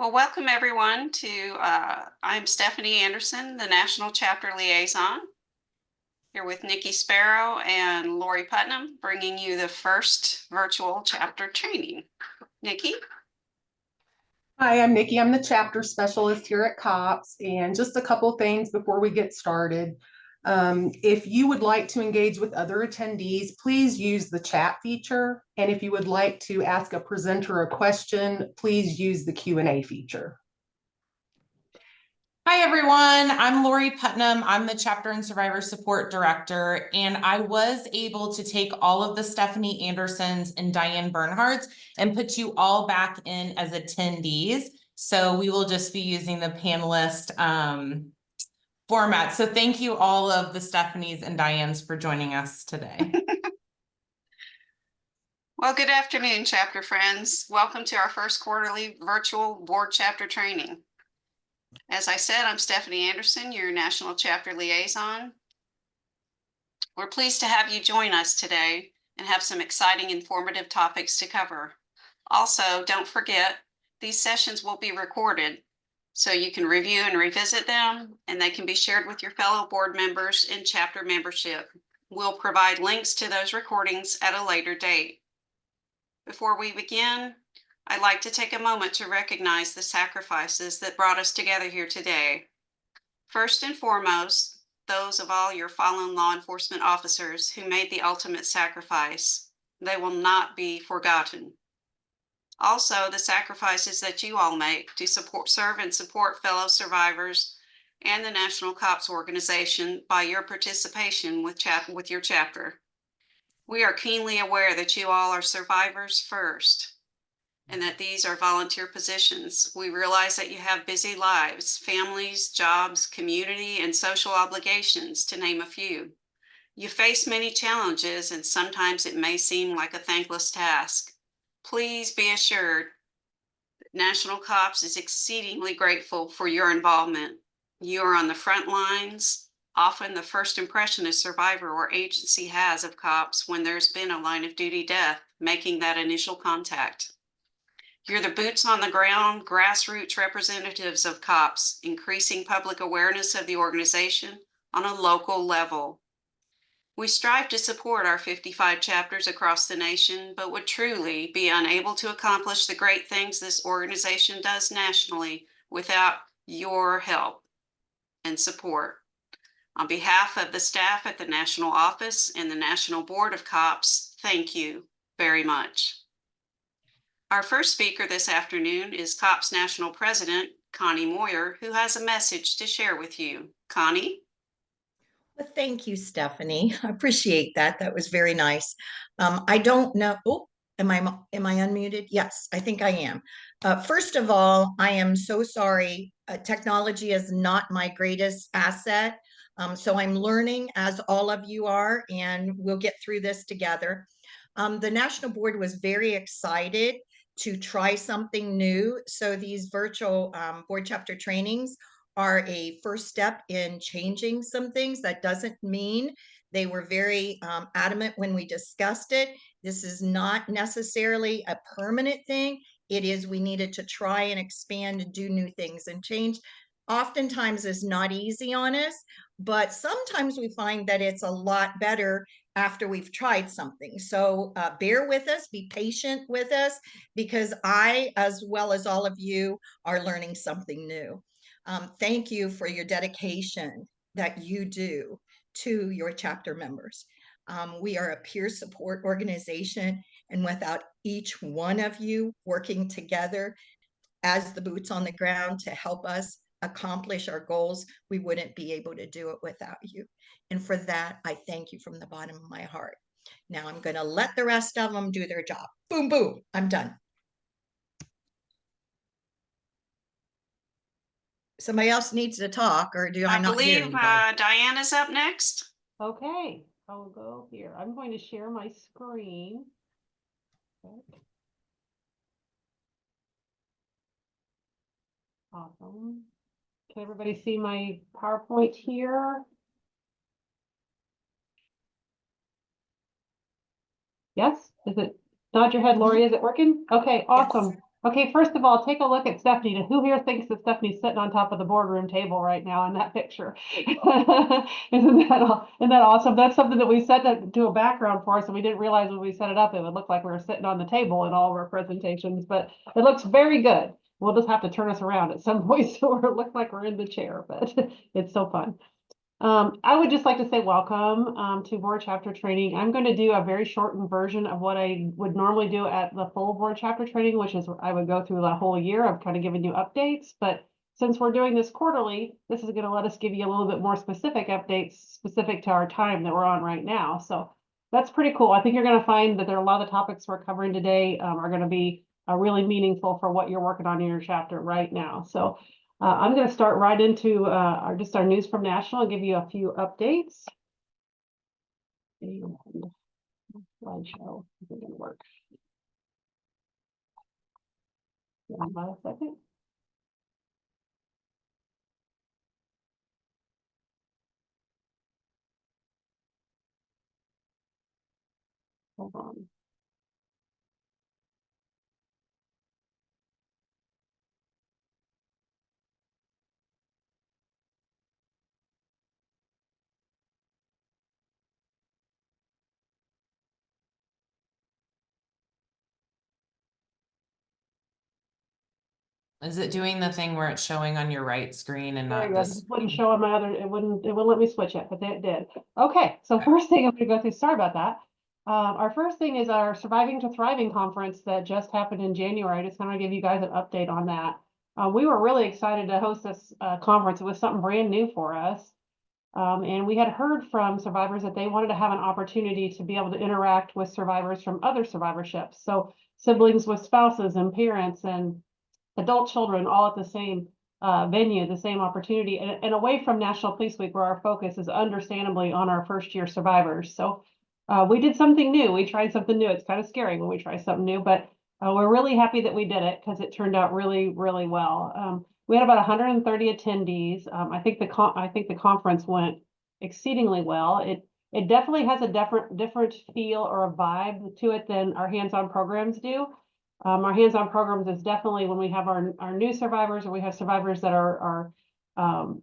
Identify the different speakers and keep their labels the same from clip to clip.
Speaker 1: Well, welcome everyone to, I'm Stephanie Anderson, the National Chapter Liaison, here with Nikki Sparrow and Lori Putnam, bringing you the first virtual chapter training. Nikki?
Speaker 2: Hi, I'm Nikki. I'm the chapter specialist here at C.O.P.S. And just a couple things before we get started. If you would like to engage with other attendees, please use the chat feature. And if you would like to ask a presenter a question, please use the Q&A feature.
Speaker 3: Hi, everyone. I'm Lori Putnam. I'm the Chapter and Survivor Support Director, and I was able to take all of the Stephanie Andersons and Diane Bernhardts and put you all back in as attendees. So we will just be using the panelist format. So thank you all of the Stephanies and Dianes for joining us today.
Speaker 1: Well, good afternoon, chapter friends. Welcome to our first quarterly virtual board chapter training. As I said, I'm Stephanie Anderson, your National Chapter Liaison. We're pleased to have you join us today and have some exciting, informative topics to cover. Also, don't forget, these sessions will be recorded, so you can review and revisit them, and they can be shared with your fellow board members in chapter membership. We'll provide links to those recordings at a later date. Before we begin, I'd like to take a moment to recognize the sacrifices that brought us together here today. First and foremost, those of all your fallen law enforcement officers who made the ultimate sacrifice. They will not be forgotten. Also, the sacrifices that you all make to serve and support fellow survivors and the National C.O.P.S organization by your participation with your chapter. We are keenly aware that you all are survivors first, and that these are volunteer positions. We realize that you have busy lives, families, jobs, community, and social obligations, to name a few. You face many challenges, and sometimes it may seem like a thankless task. Please be assured that National C.O.P.S is exceedingly grateful for your involvement. You are on the front lines. Often the first impression a survivor or agency has of C.O.P.S when there's been a line of duty death, making that initial contact. You're the boots on the ground, grassroots representatives of C.O.P.S, increasing public awareness of the organization on a local level. We strive to support our 55 chapters across the nation, but would truly be unable to accomplish the great things this organization does nationally without your help and support. On behalf of the staff at the National Office and the National Board of C.O.P.S, thank you very much. Our first speaker this afternoon is C.O.P.S National President, Connie Moyer, who has a message to share with you. Connie?
Speaker 4: Well, thank you, Stephanie. I appreciate that. That was very nice. I don't know. Oh, am I unmuted? Yes, I think I am. First of all, I am so sorry. Technology is not my greatest asset. So I'm learning, as all of you are, and we'll get through this together. The National Board was very excited to try something new. So these virtual board chapter trainings are a first step in changing some things. That doesn't mean they were very adamant when we discussed it. This is not necessarily a permanent thing. It is, we needed to try and expand and do new things, and change oftentimes is not easy on us, but sometimes we find that it's a lot better after we've tried something. So bear with us, be patient with us, because I, as well as all of you, are learning something new. Thank you for your dedication that you do to your chapter members. We are a peer support organization, and without each one of you working together as the boots on the ground to help us accomplish our goals, we wouldn't be able to do it without you. And for that, I thank you from the bottom of my heart. Now I'm going to let the rest of them do their job. Boom, boom, I'm done. Somebody else needs to talk, or do I not hear anybody?
Speaker 1: I believe Diane is up next.
Speaker 5: Okay, I'll go here. I'm going to share my screen. Okay. Awesome. Can everybody see my PowerPoint here? Yes? Is it? Nod your head, Lori. Is it working? Okay, awesome.
Speaker 4: Yes.
Speaker 5: Okay, first of all, take a look at Stephanie. Now, who here thinks that Stephanie's sitting on top of the boardroom table right now in that picture? Isn't that awesome? That's something that we set that to a background for us, and we didn't realize when we set it up, it would look like we were sitting on the table in all of our presentations, but it looks very good. We'll just have to turn us around at some point so it looks like we're in the chair, but it's so fun. I would just like to say welcome to board chapter training. I'm going to do a very shortened version of what I would normally do at the full board chapter training, which is I would go through the whole year. I've kind of given you updates, but since we're doing this quarterly, this is going to let us give you a little bit more specific updates specific to our time that we're on right now. So that's pretty cool. I think you're going to find that there are a lot of the topics we're covering today are going to be really meaningful for what you're working on in your chapter right now. So I'm going to start right into our news from National and give you a few updates. And slideshow isn't going to work. Hold on a second. Hold on.
Speaker 3: Is it doing the thing where it's showing on your right screen and
Speaker 5: Very
Speaker 3: not
Speaker 5: good.
Speaker 3: this?
Speaker 5: It wouldn't show on my other, it wouldn't let me switch it, but it did. Okay, so first thing I'm going to go through, sorry about that. Our first thing is our Surviving to Thriving conference that just happened in January. I just want to give you guys an update on that. We were really excited to host this conference. It was something brand new for us. And we had heard from survivors that they wanted to have an opportunity to be able to interact with survivors from other survivorships. So siblings with spouses and parents and adult children all at the same venue, the same opportunity, and away from National Police Week, where our focus is understandably on our first year survivors. So we did something new. We tried something new. It's kind of scary when we try something new, but we're really happy that we did it because it turned out really, really well. We had about 130 attendees. I think the conference went exceedingly well. It definitely has a different feel or a vibe to it than our hands-on programs do. Our hands-on programs is definitely when we have our new survivors, or we have survivors that are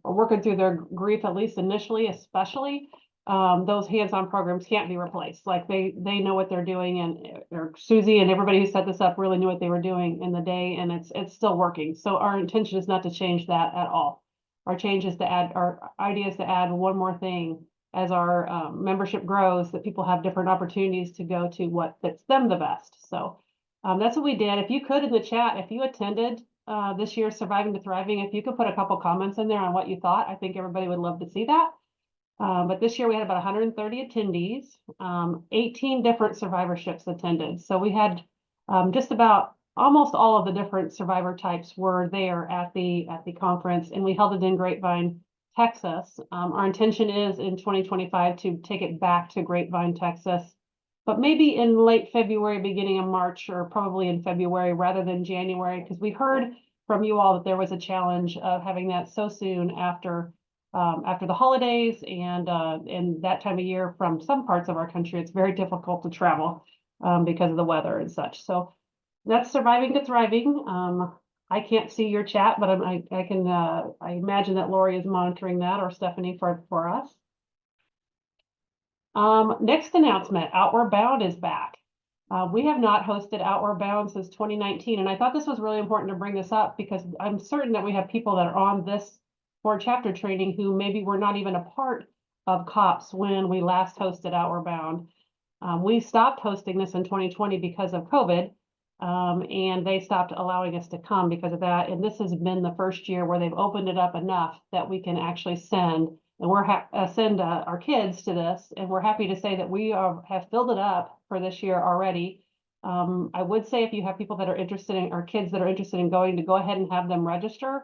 Speaker 5: working through their grief, at least initially, especially. Those hands-on programs can't be replaced. Like they know what they're doing, and Susie and everybody who set this up really knew what they were doing in the day, and it's still working. So our intention is not to change that at all. Our idea is to add one more thing as our membership grows, that people have different opportunities to go to what fits them the best. So that's what we did. If you could in the chat, if you attended this year's Surviving to Thriving, if you could put a couple comments in there on what you thought, I think everybody would love to see that. But this year we had about 130 attendees, 18 different survivorships attended. So we had just about almost all of the different survivor types were there at the conference, and we held it in Grapevine, Texas. Our intention is in 2025 to take it back to Grapevine, Texas, but maybe in late February, beginning of March, or probably in February rather than January, because we heard from you all that there was a challenge of having that so soon after the holidays, and that time of year from some parts of our country, it's very difficult to travel because of the weather and such. So that's Surviving to Thriving. I can't see your chat, but I imagine that Lori is monitoring that, or Stephanie for us. Next announcement, Outward Bound is back. We have not hosted Outward Bound since 2019, and I thought this was really important to bring this up because I'm certain that we have people that are on this board chapter training who maybe were not even a part of C.O.P.S when we last hosted Outward Bound. We stopped hosting this in 2020 because of COVID, and they stopped allowing us to come because of that. And this has been the first year where they've opened it up enough that we can actually send, and we're send our kids to this. And we're happy to say that we have filled it up for this year already. I would say if you have people that are interested in, or kids that are interested in going, to go ahead and have them register.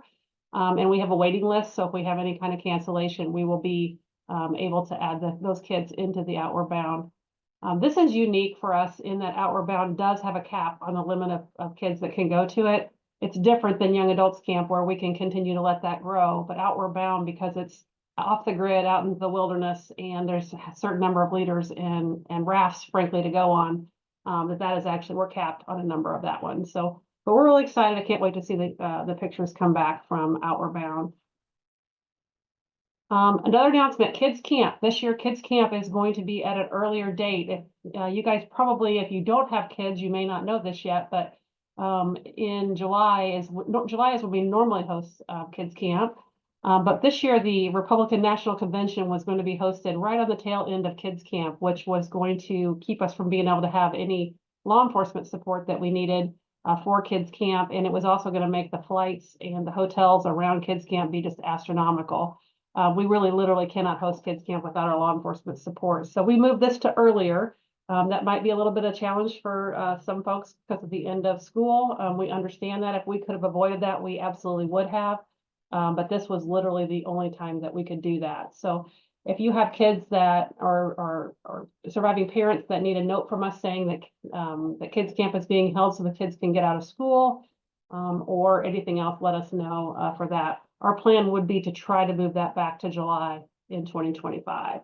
Speaker 5: And we have a waiting list, so if we have any kind of cancellation, we will be able to add those kids into the Outward Bound. This is unique for us in that Outward Bound does have a cap on the limit of kids that can go to it. It's different than Young Adults Camp, where we can continue to let that grow, but Outward Bound, because it's off the grid out into the wilderness, and there's a certain number of leaders and rafts, frankly, to go on, that is actually, we're capped on a number of that one. So But we're really excited. I can't wait to see the pictures come back from Outward Bound. Another announcement, Kids Camp. This year, Kids Camp is going to be at an earlier date. If you guys probably, if you don't have kids, you may not know this yet, but in July is when we normally host Kids Camp. But this year, the Republican National Convention was going to be hosted right on the tail end of Kids Camp, which was going to keep us from being able to have any law enforcement support that we needed for Kids Camp. And it was also going to make the flights and the hotels around Kids Camp be just astronomical. We really literally cannot host Kids Camp without our law enforcement support. So we moved this to earlier. That might be a little bit of a challenge for some folks because of the end of school. We understand that if we could have avoided that, we absolutely would have. But this was literally the only time that we could do that. So if you have kids that are surviving parents that need a note from us saying that that Kids Camp is being held so the kids can get out of school or anything else, let us know for that. Our plan would be to try to move that back to July in 2025.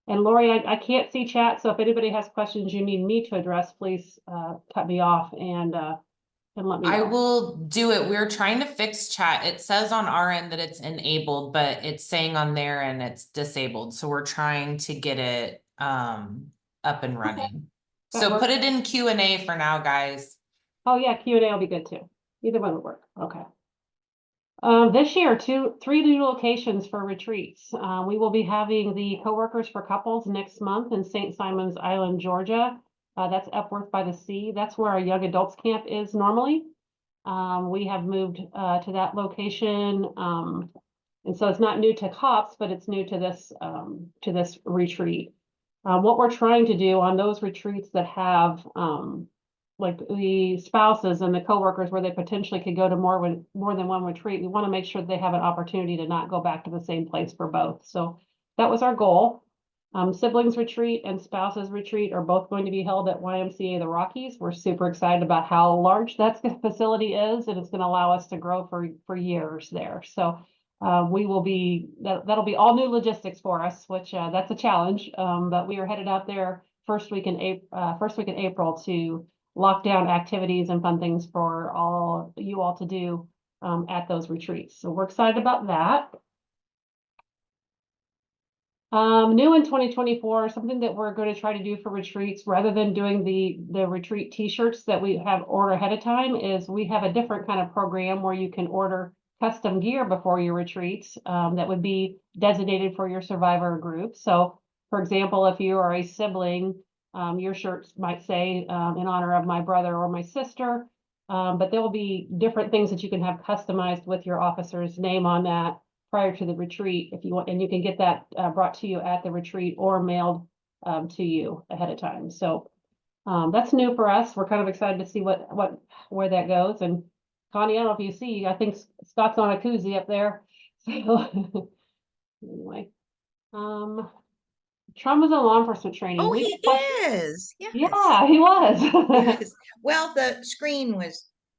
Speaker 5: And Lori, I can't see chat, so if anybody has questions you need me to address, please cut me off and let me know.
Speaker 3: I will do it. We're trying to fix chat. It says on our end that it's enabled, but it's saying on their end it's disabled. So we're trying to get it up and running.
Speaker 5: That
Speaker 3: So put
Speaker 5: works.
Speaker 3: it in Q&A for now, guys.
Speaker 5: Oh yeah, Q&A will be good too. Either one will work. Okay. This year, three new locations for retreats. We will be having the Coworkers for Couples next month in St. Simons Island, Georgia. That's Epworth by the Sea. That's where our young adults camp is normally. We have moved to that location. And so it's not new to C.O.P.S, but it's new to this retreat. What we're trying to do on those retreats that have like the spouses and the coworkers where they potentially could go to more than one retreat, we want to make sure they have an opportunity to not go back to the same place for both. So that was our goal. Siblings retreat and spouses retreat are both going to be held at YMCA the Rockies. We're super excited about how large that facility is, and it's going to allow us to grow for years there. So we will be, that'll be all new logistics for us, which that's a challenge. But we are headed out there first week in April to lock down activities and fun things for you all to do at those retreats. So we're excited about that. New in 2024, something that we're going to try to do for retreats, rather than doing the retreat t-shirts that we have order ahead of time, is we have a different kind of program where you can order custom gear before your retreats that would be designated for your survivor group. So for example, if you are a sibling, your shirts might say in honor of my brother or my sister, but there will be different things that you can have customized with your officer's name on that prior to the retreat if you want, and you can get that brought to you at the retreat or mailed to you ahead of time. So that's new for us. We're kind of excited to see where that goes. And Connie, I don't know if you see, I think Scott's on a koozie up there. So anyway, traumas and law enforcement training.
Speaker 4: Oh, he is. Yes.
Speaker 5: Yeah, he was.
Speaker 4: Yes. Well, the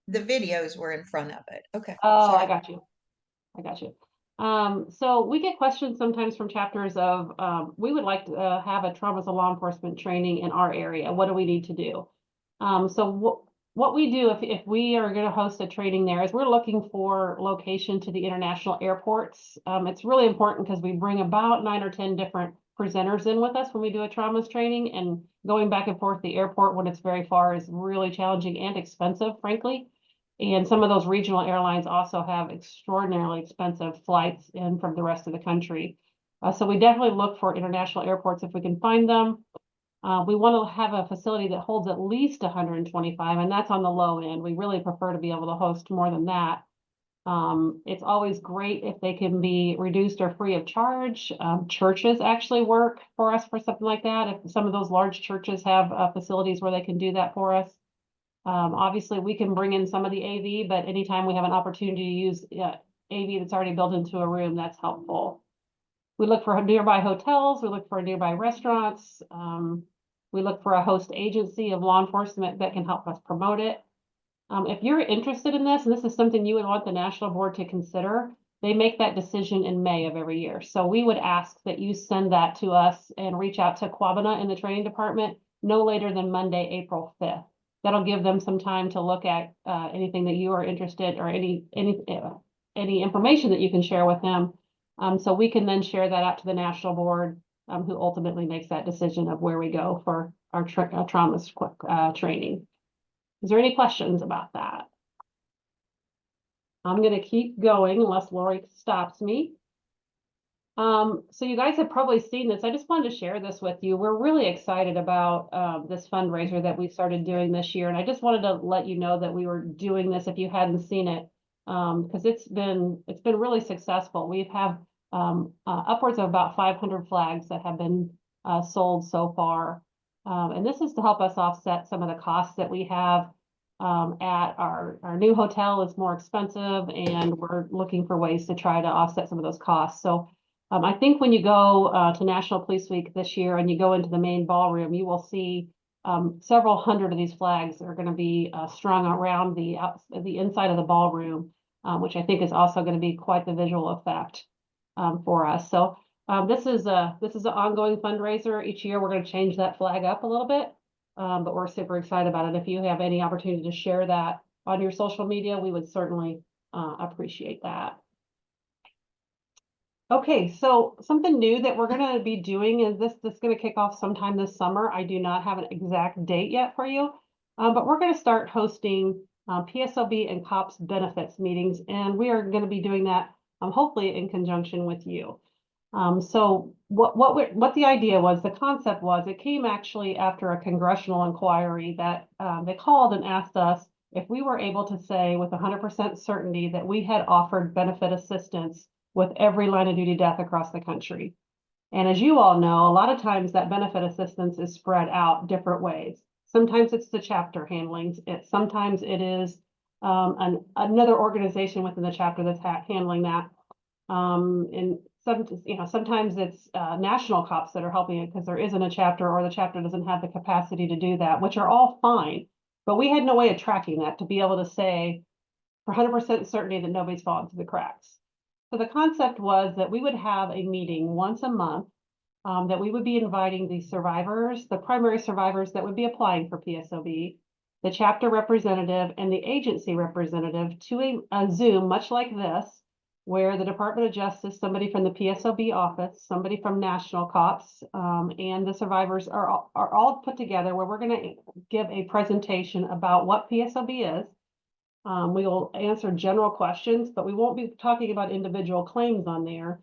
Speaker 4: videos were in front of it. Okay.
Speaker 5: Oh,
Speaker 4: Sorry.
Speaker 5: I got you. So we get questions sometimes from chapters of, we would like to have a traumas and law enforcement training in our area. What do we need to do? So what we do if we are going to host a training there is we're looking for location to the international airports. It's really important because we bring about 9 or 10 different presenters in with us when we do a traumas training, and going back and forth the airport when it's very far is really challenging and expensive, frankly. And some of those regional airlines also have extraordinarily expensive flights in from the rest of the country. So we definitely look for international airports if we can find them. We want to have a facility that holds at least 125, and that's on the low end. We really prefer to be able to host more than that. It's always great if they can be reduced or free of charge. Churches actually work for us for something like that. If some of those large churches have facilities where they can do that for us. Obviously, we can bring in some of the AV, but anytime we have an opportunity to use AV that's already built into a room, that's helpful. We look for nearby hotels. We look for nearby restaurants. We look for a host agency of law enforcement that can help us promote it. If you're interested in this, and this is something you would want the national board to consider, they make that decision in May of every year. So we would ask that you send that to us and reach out to Quabana in the training department no later than Monday, April 5th. That'll give them some time to look at anything that you are interested or any information that you can share with them. So we can then share that out to the national board, who ultimately makes that decision of where we go for our trauma training. Is there any questions about that? I'm going to keep going unless Lori stops me. So you guys have probably seen this. I just wanted to share this with you. We're really excited about this fundraiser that we started doing this year. And I just wanted to let you know that we were doing this if you hadn't seen it, because it's been really successful. We've have upwards of about 500 flags that have been sold so far. And this is to help us offset some of the costs that we have. At our new hotel is more expensive, and we're looking for ways to try to offset some of those costs. So I think when you go to National Police Week this year and you go into the main ballroom, you will see several hundred of these flags are going to be strung around the inside of the ballroom, which I think is also going to be quite the visual effect for us. So this is an ongoing fundraiser. Each year we're going to change that flag up a little bit, but we're super excited about it. If you have any opportunity to share that on your social media, we would certainly appreciate that. Okay, so something new that we're going to be doing is this is going to kick off sometime this summer. I do not have an exact date yet for you, but we're going to start hosting PSOB and C.O.P.S benefits meetings, and we are going to be doing that hopefully in conjunction with you. So what the idea was, the concept was, it came actually after a congressional inquiry that they called and asked us if we were able to say with 100% certainty that we had offered benefit assistance with every line of duty death across the country. And as you all know, a lot of times that benefit assistance is spread out different ways. Sometimes it's the chapter handling it. Sometimes it is another organization within the chapter that's handling that. And sometimes it's national C.O.P.S that are helping it because there isn't a chapter, or the chapter doesn't have the capacity to do that, which are all fine. But we had no way of tracking that to be able to say for 100% certainty that nobody's fallen through the cracks. So the concept was that we would have a meeting once a month, that we would be inviting the survivors, the primary survivors that would be applying for PSOB, the chapter representative, and the agency representative to a Zoom, much like this, where the Department of Justice, somebody from the PSOB office, somebody from National C.O.P.S, and the survivors are all put together, where we're going to give a presentation about what PSOB is. We will answer general questions, but we won't be talking about individual claims on there.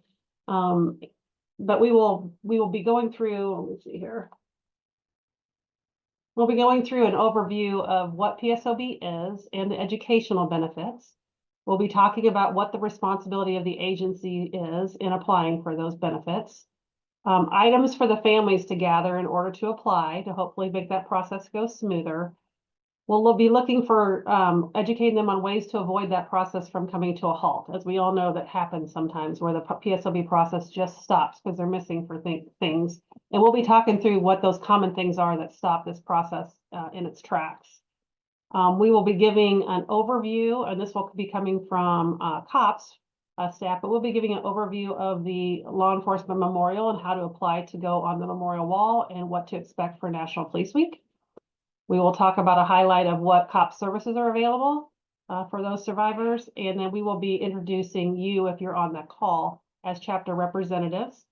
Speaker 5: But we will be going through, let me see here. We'll be going through an overview of what PSOB is and the educational benefits. We'll be talking about what the responsibility of the agency is in applying for those benefits. Items for the families to gather in order to apply to hopefully make that process go smoother. We'll be looking for educating them on ways to avoid that process from coming to a halt. As we all know, that happens sometimes where the PSOB process just stops because they're missing for things. And we'll be talking through what those common things are that stop this process in its tracks. We will be giving an overview, and this will be coming from C.O.P.S staff, but we'll be giving an overview of the law enforcement memorial and how to apply to go on the memorial wall and what to expect for National Police Week. We will talk about a highlight of what C.O.P.S services are available for those survivors, and then we will be introducing you, if you're on that call, as chapter representatives.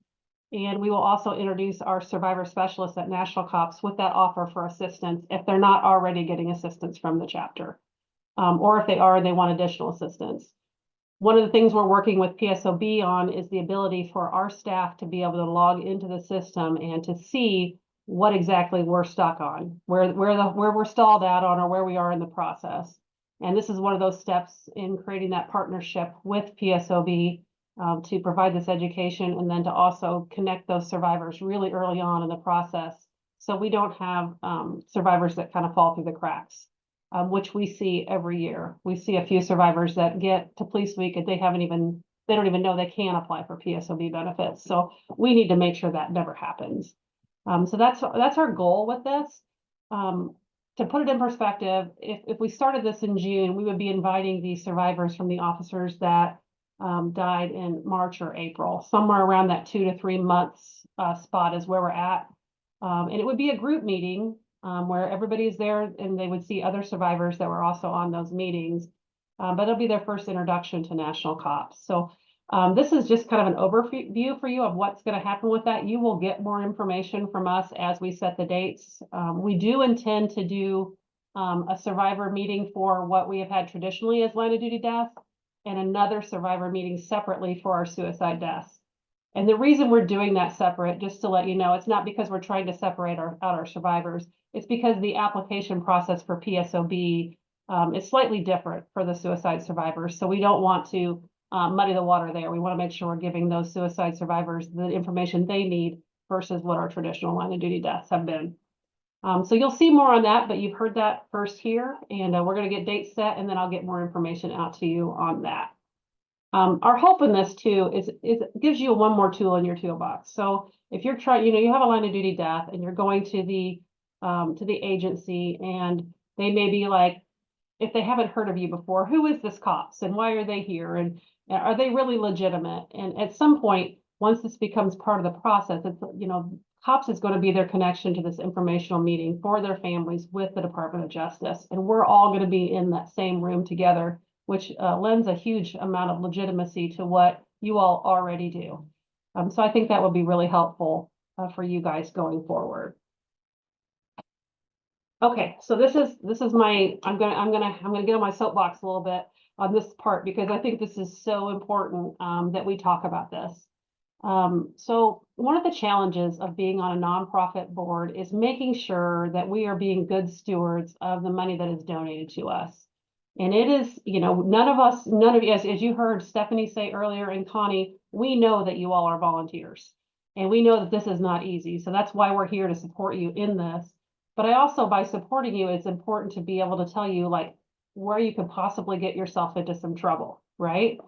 Speaker 5: And we will also introduce our survivor specialists at National C.O.P.S with that offer for assistance if they're not already getting assistance from the chapter, or if they are and they want additional assistance. One of the things we're working with PSOB on is the ability for our staff to be able to log into the system and to see what exactly we're stuck on, where we're stalled out on, or where we are in the process. And this is one of those steps in creating that partnership with PSOB to provide this education, and then to also connect those survivors really early on in the process, so we don't have survivors that kind of fall through the cracks, which we see every year. We see a few survivors that get to Police Week and they don't even know they can apply for PSOB benefits. So we need to make sure that never happens. So that's our goal with this. To put it in perspective, if we started this in June, we would be inviting the survivors from the officers that died in March or April. Somewhere around that 2 to 3 months spot is where we're at. And it would be a group meeting where everybody's there and they would see other survivors that were also on those meetings. But it'll be their first introduction to National C.O.P.S. So this is just kind of an overview for you of what's going to happen with that. You will get more information from us as we set the dates. We do intend to do a survivor meeting for what we have had traditionally as line of duty deaths, and another survivor meeting separately for our suicide deaths. And the reason we're doing that separate, just to let you know, it's not because we're trying to separate out our survivors. It's because the application process for PSOB is slightly different for the suicide survivors. So we don't want to muddy the water there. We want to make sure we're giving those suicide survivors the information they need versus what our traditional line of duty deaths have been. So you'll see more on that, but you've heard that first here, and we're going to get dates set, and then I'll get more information out to you on that. Our hope in this too is it gives you one more tool in your toolbox. So if you're trying, you have a line of duty death and you're going to the agency, and they may be like, if they haven't heard of you before, who is this C.O.P.S and why are they here? And are they really legitimate? And at some point, once this becomes part of the process, it's, C.O.P.S is going to be their connection to this informational meeting for their families with the Department of Justice. And we're all going to be in that same room together, which lends a huge amount of legitimacy to what you all already do. So I think that would be really helpful for you guys going forward. Okay, so this is my, I'm gonna get on my soapbox a little bit on this part, because I think this is so important that we talk about this. So one of the challenges of being on a nonprofit board is making sure that we are being good stewards of the money that is donated to us. And it is, none of you, as you heard Stephanie say earlier, and Connie, we know that you all are volunteers, and we know that this is not easy. So that's why we're here to support you in this. But I also, by supporting you, it's important to be able to tell you like where you could possibly get yourself into some trouble, right?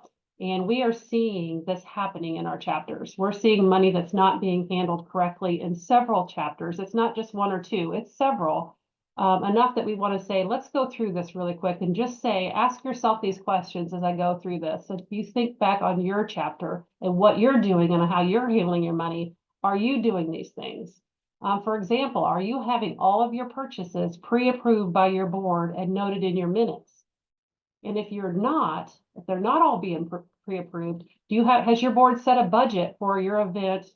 Speaker 5: And we are seeing this happening in our chapters. We're seeing money that's not being handled correctly in several chapters. It's not just one or two, it's several. Enough that we want to say, let's go through this really quick and just say, ask yourself these questions as I go through this. So if you think back on your chapter and what you're doing and how you're handling your money, are you doing these things? For example, are you having all of your purchases pre-approved by your board and noted in your minutes? And if you're not, if they're not all being pre-approved, has your board set a budget for your event?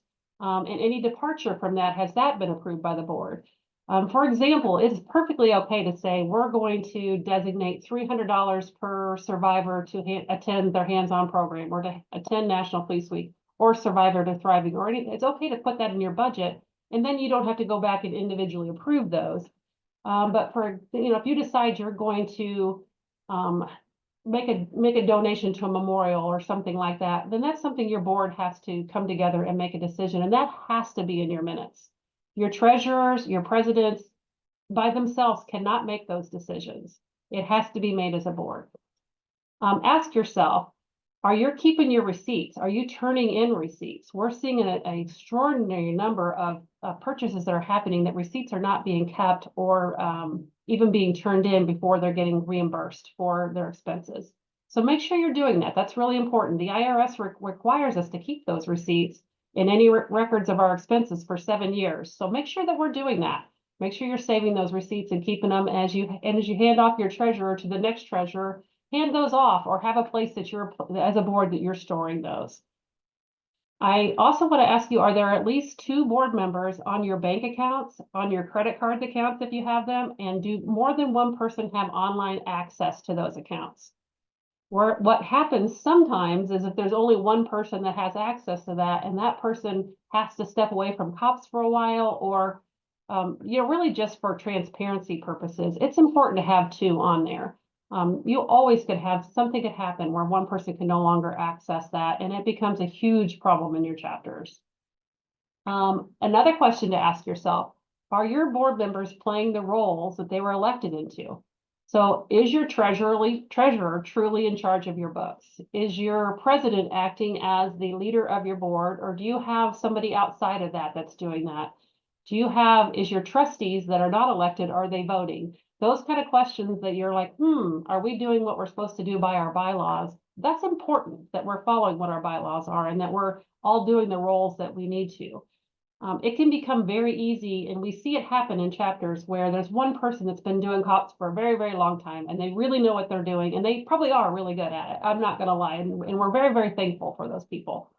Speaker 5: And any departure from that, has that been approved by the board? For example, it's perfectly okay to say we're going to designate $300 per survivor to attend their hands-on program, or to attend National Police Week, or Survivor to Thriving, or anything. It's okay to put that in your budget, and then you don't have to go back and individually approve those. But for, if you decide you're going to make a donation to a memorial or something like that, then that's something your board has to come together and make a decision, and that has to be in your minutes. Your treasurers, your presidents by themselves cannot make those decisions. It has to be made as a board. Ask yourself, are you keeping your receipts? Are you turning in receipts? We're seeing an extraordinary number of purchases that are happening that receipts are not being kept, or even being turned in before they're getting reimbursed for their expenses. So make sure you're doing that. That's really important. The IRS requires us to keep those receipts and any records of our expenses for 7 years. So make sure that we're doing that. Make sure you're saving those receipts and keeping them as you hand off your treasurer to the next treasurer. Hand those off, or have a place that you're, as a board, that you're storing those. I also want to ask you, are there at least 2 board members on your bank accounts, on your credit card accounts if you have them, and do more than one person have online access to those accounts? What happens sometimes is if there's only one person that has access to that, and that person has to step away from C.O.P.S for a while, or really just for transparency purposes, it's important to have 2 on there. You always could have something could happen where one person can no longer access that, and it becomes a huge problem in your chapters. Another question to ask yourself, are your board members playing the roles that they were elected into? So is your treasurer truly in charge of your books? Is your president acting as the leader of your board, or do you have somebody outside of that that's doing that? Is your trustees that are not elected, are they voting? Those kind of questions that you're like, are we doing what we're supposed to do by our bylaws? That's important that we're following what our bylaws are, and that we're all doing the roles that we need to. It can become very easy, and we see it happen in chapters where there's one person that's been doing COPS for a very, very long time, and they really know what they're doing, and they probably are really good at it. I'm not going to lie, and we're very, very thankful for those people.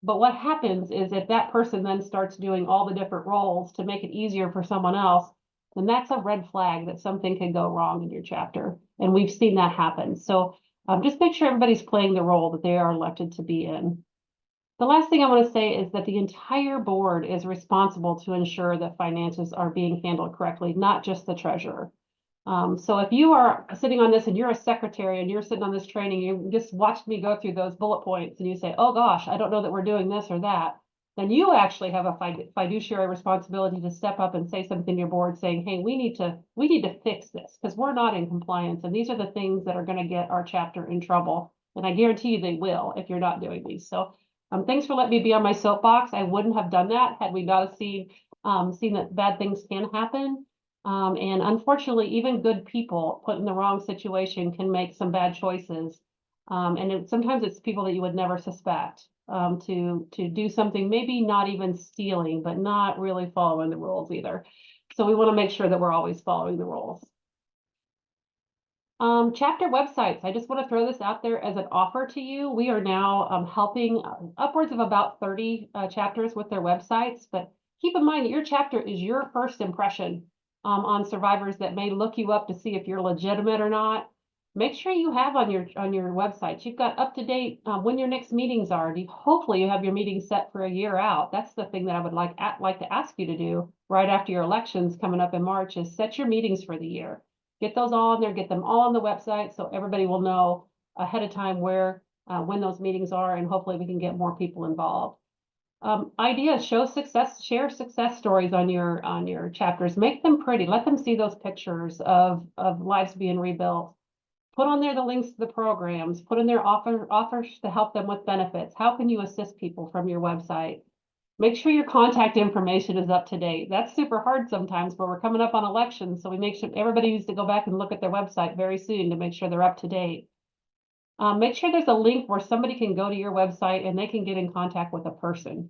Speaker 5: But what happens is if that person then starts doing all the different roles to make it easier for someone else, then that's a red flag that something could go wrong in your chapter. And we've seen that happen. So just make sure everybody's playing the role that they are elected to be in. The last thing I want to say is that the entire board is responsible to ensure that finances are being handled correctly, not just the treasurer. So if you are sitting on this and you're a secretary and you're sitting on this training, you just watched me go through those bullet points and you say, oh gosh, I don't know that we're doing this or that, then you actually have a fiduciary responsibility to step up and say something to your board saying, hey, we need to fix this because we're not in compliance. And these are the things that are going to get our chapter in trouble. And I guarantee you they will if you're not doing these. So thanks for letting me be on my soapbox. I wouldn't have done that had we not seen that bad things can happen. And unfortunately, even good people put in the wrong situation can make some bad choices. And sometimes it's people that you would never suspect to do something, maybe not even stealing, but not really following the rules either. So we want to make sure that we're always following the rules. Chapter websites. I just want to throw this out there as an offer to you. We are now helping upwards of about 30 chapters with their websites, but keep in mind that your chapter is your first impression on survivors that may look you up to see if you're legitimate or not. Make sure you have on your website, you've got up to date when your next meetings are. Hopefully you have your meetings set for a year out. That's the thing that I would like to ask you to do right after your elections coming up in March is set your meetings for the year. Get those all on there, get them all on the website so everybody will know ahead of time where, when those meetings are, and hopefully we can get more people involved. Ideas, share success stories on your chapters. Make them pretty. Let them see those pictures of lives being rebuilt. Put on there the links to the programs. Put in their offers to help them with benefits. How can you assist people from your website? Make sure your contact information is up to date. That's super hard sometimes, but we're coming up on elections, so we make sure everybody needs to go back and look at their website very soon to make sure they're up to date. Make sure there's a link where somebody can go to your website and they can get in contact with a person.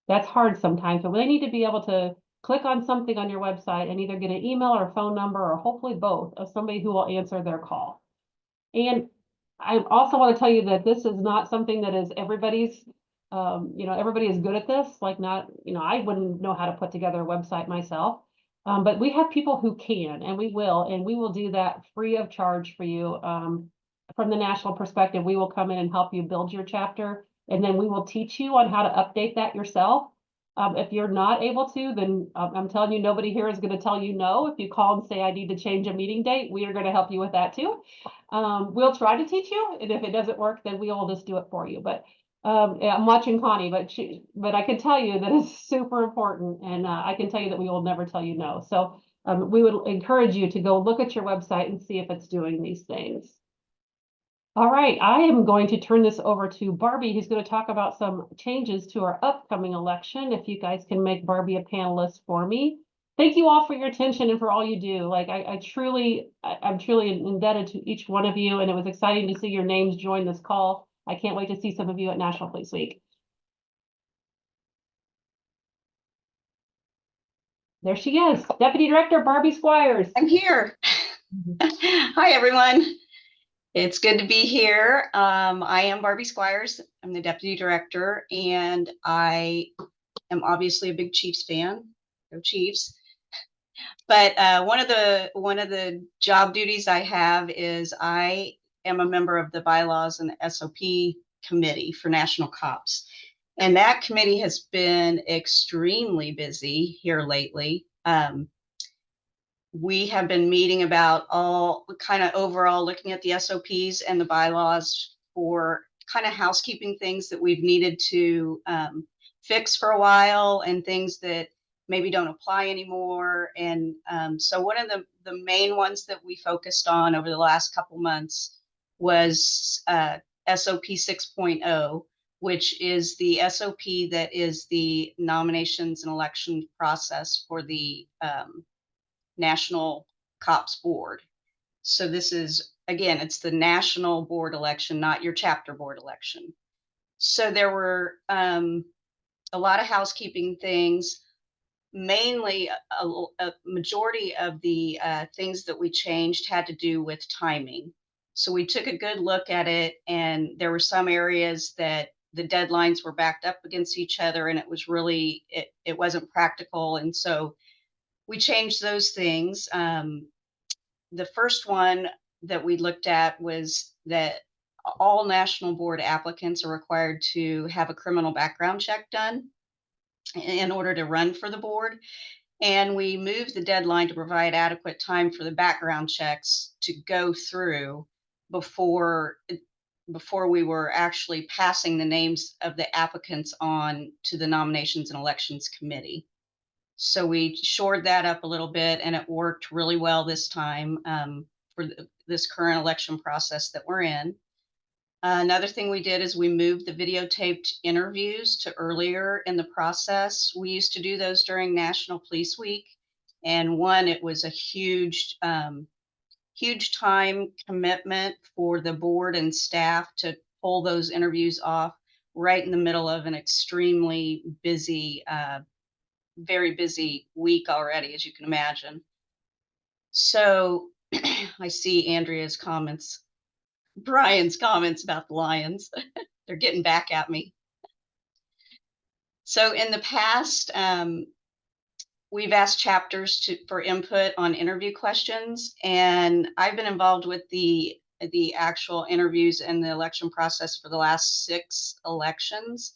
Speaker 5: That's hard sometimes, but they need to be able to click on something on your website and either get an email or a phone number or hopefully both of somebody who will answer their call. And I also want to tell you that this is not something that is everybody's, everybody is good at this, like not, I wouldn't know how to put together a website myself. But we have people who can, and we will do that free of charge for you. From the national perspective, we will come in and help you build your chapter, and then we will teach you on how to update that yourself. If you're not able to, then I'm telling you, nobody here is going to tell you no. If you call and say, I need to change a meeting date, we are going to help you with that too. We'll try to teach you, and if it doesn't work, then we will just do it for you. But I'm watching Connie, but I can tell you that it's super important, and I can tell you that we will never tell you no. So we would encourage you to go look at your website and see if it's doing these things. All right, I am going to turn this over to Barbie, who's going to talk about some changes to our upcoming election. If you guys can make Barbie a panelist for me. Thank you all for your attention and for all you do. Like I'm truly indebted to each one of you, and it was exciting to see your names join this call. I can't wait to see some of you at National Police Week. There she is, Deputy Director Barbie Squires.
Speaker 1: I'm here. Hi, everyone. It's good to be here. I am Barbie Squires. I'm the Deputy Director, and I am obviously a big Chiefs fan. Go Chiefs. But one of the job duties I have is I am a member of the bylaws and the SOP committee for National C.O.P.S. And that committee has been extremely busy here lately. We have been meeting about all kind of overall looking at the SOPs and the bylaws for kind of housekeeping things that we've needed to fix for a while and things that maybe don't apply anymore. And so one of the main ones that we focused on over the last couple months was SOP 6.0, which is the SOP that is the nominations and election process for the National C.O.P.S board. So this is, again, it's the national board election, not your chapter board election. So there were a lot of housekeeping things. Mainly, a majority of the things that we changed had to do with timing. So we took a good look at it, and there were some areas that the deadlines were backed up against each other, and it was really it wasn't practical, and so we changed those things. The first one that we looked at was that all national board applicants are required to have a criminal background check done in order to run for the board. And we moved the deadline to provide adequate time for the background checks to go through before before we were actually passing the names of the applicants on to the Nominations and Elections Committee. So we shored that up a little bit, and it worked really well this time for this current election process that we're in. Another thing we did is we moved the videotaped interviews to earlier in the process. We used to do those during National Police Week. And one, it was a huge time commitment for the board and staff to pull those interviews off right in the middle of an extremely busy, very busy week already, as you can imagine. So I see Andrea's comments, Brian's comments about the Lions. They're getting back at me. So in the past, we've asked chapters for input on interview questions, and I've been involved with the actual interviews and the election process for the last 6 elections.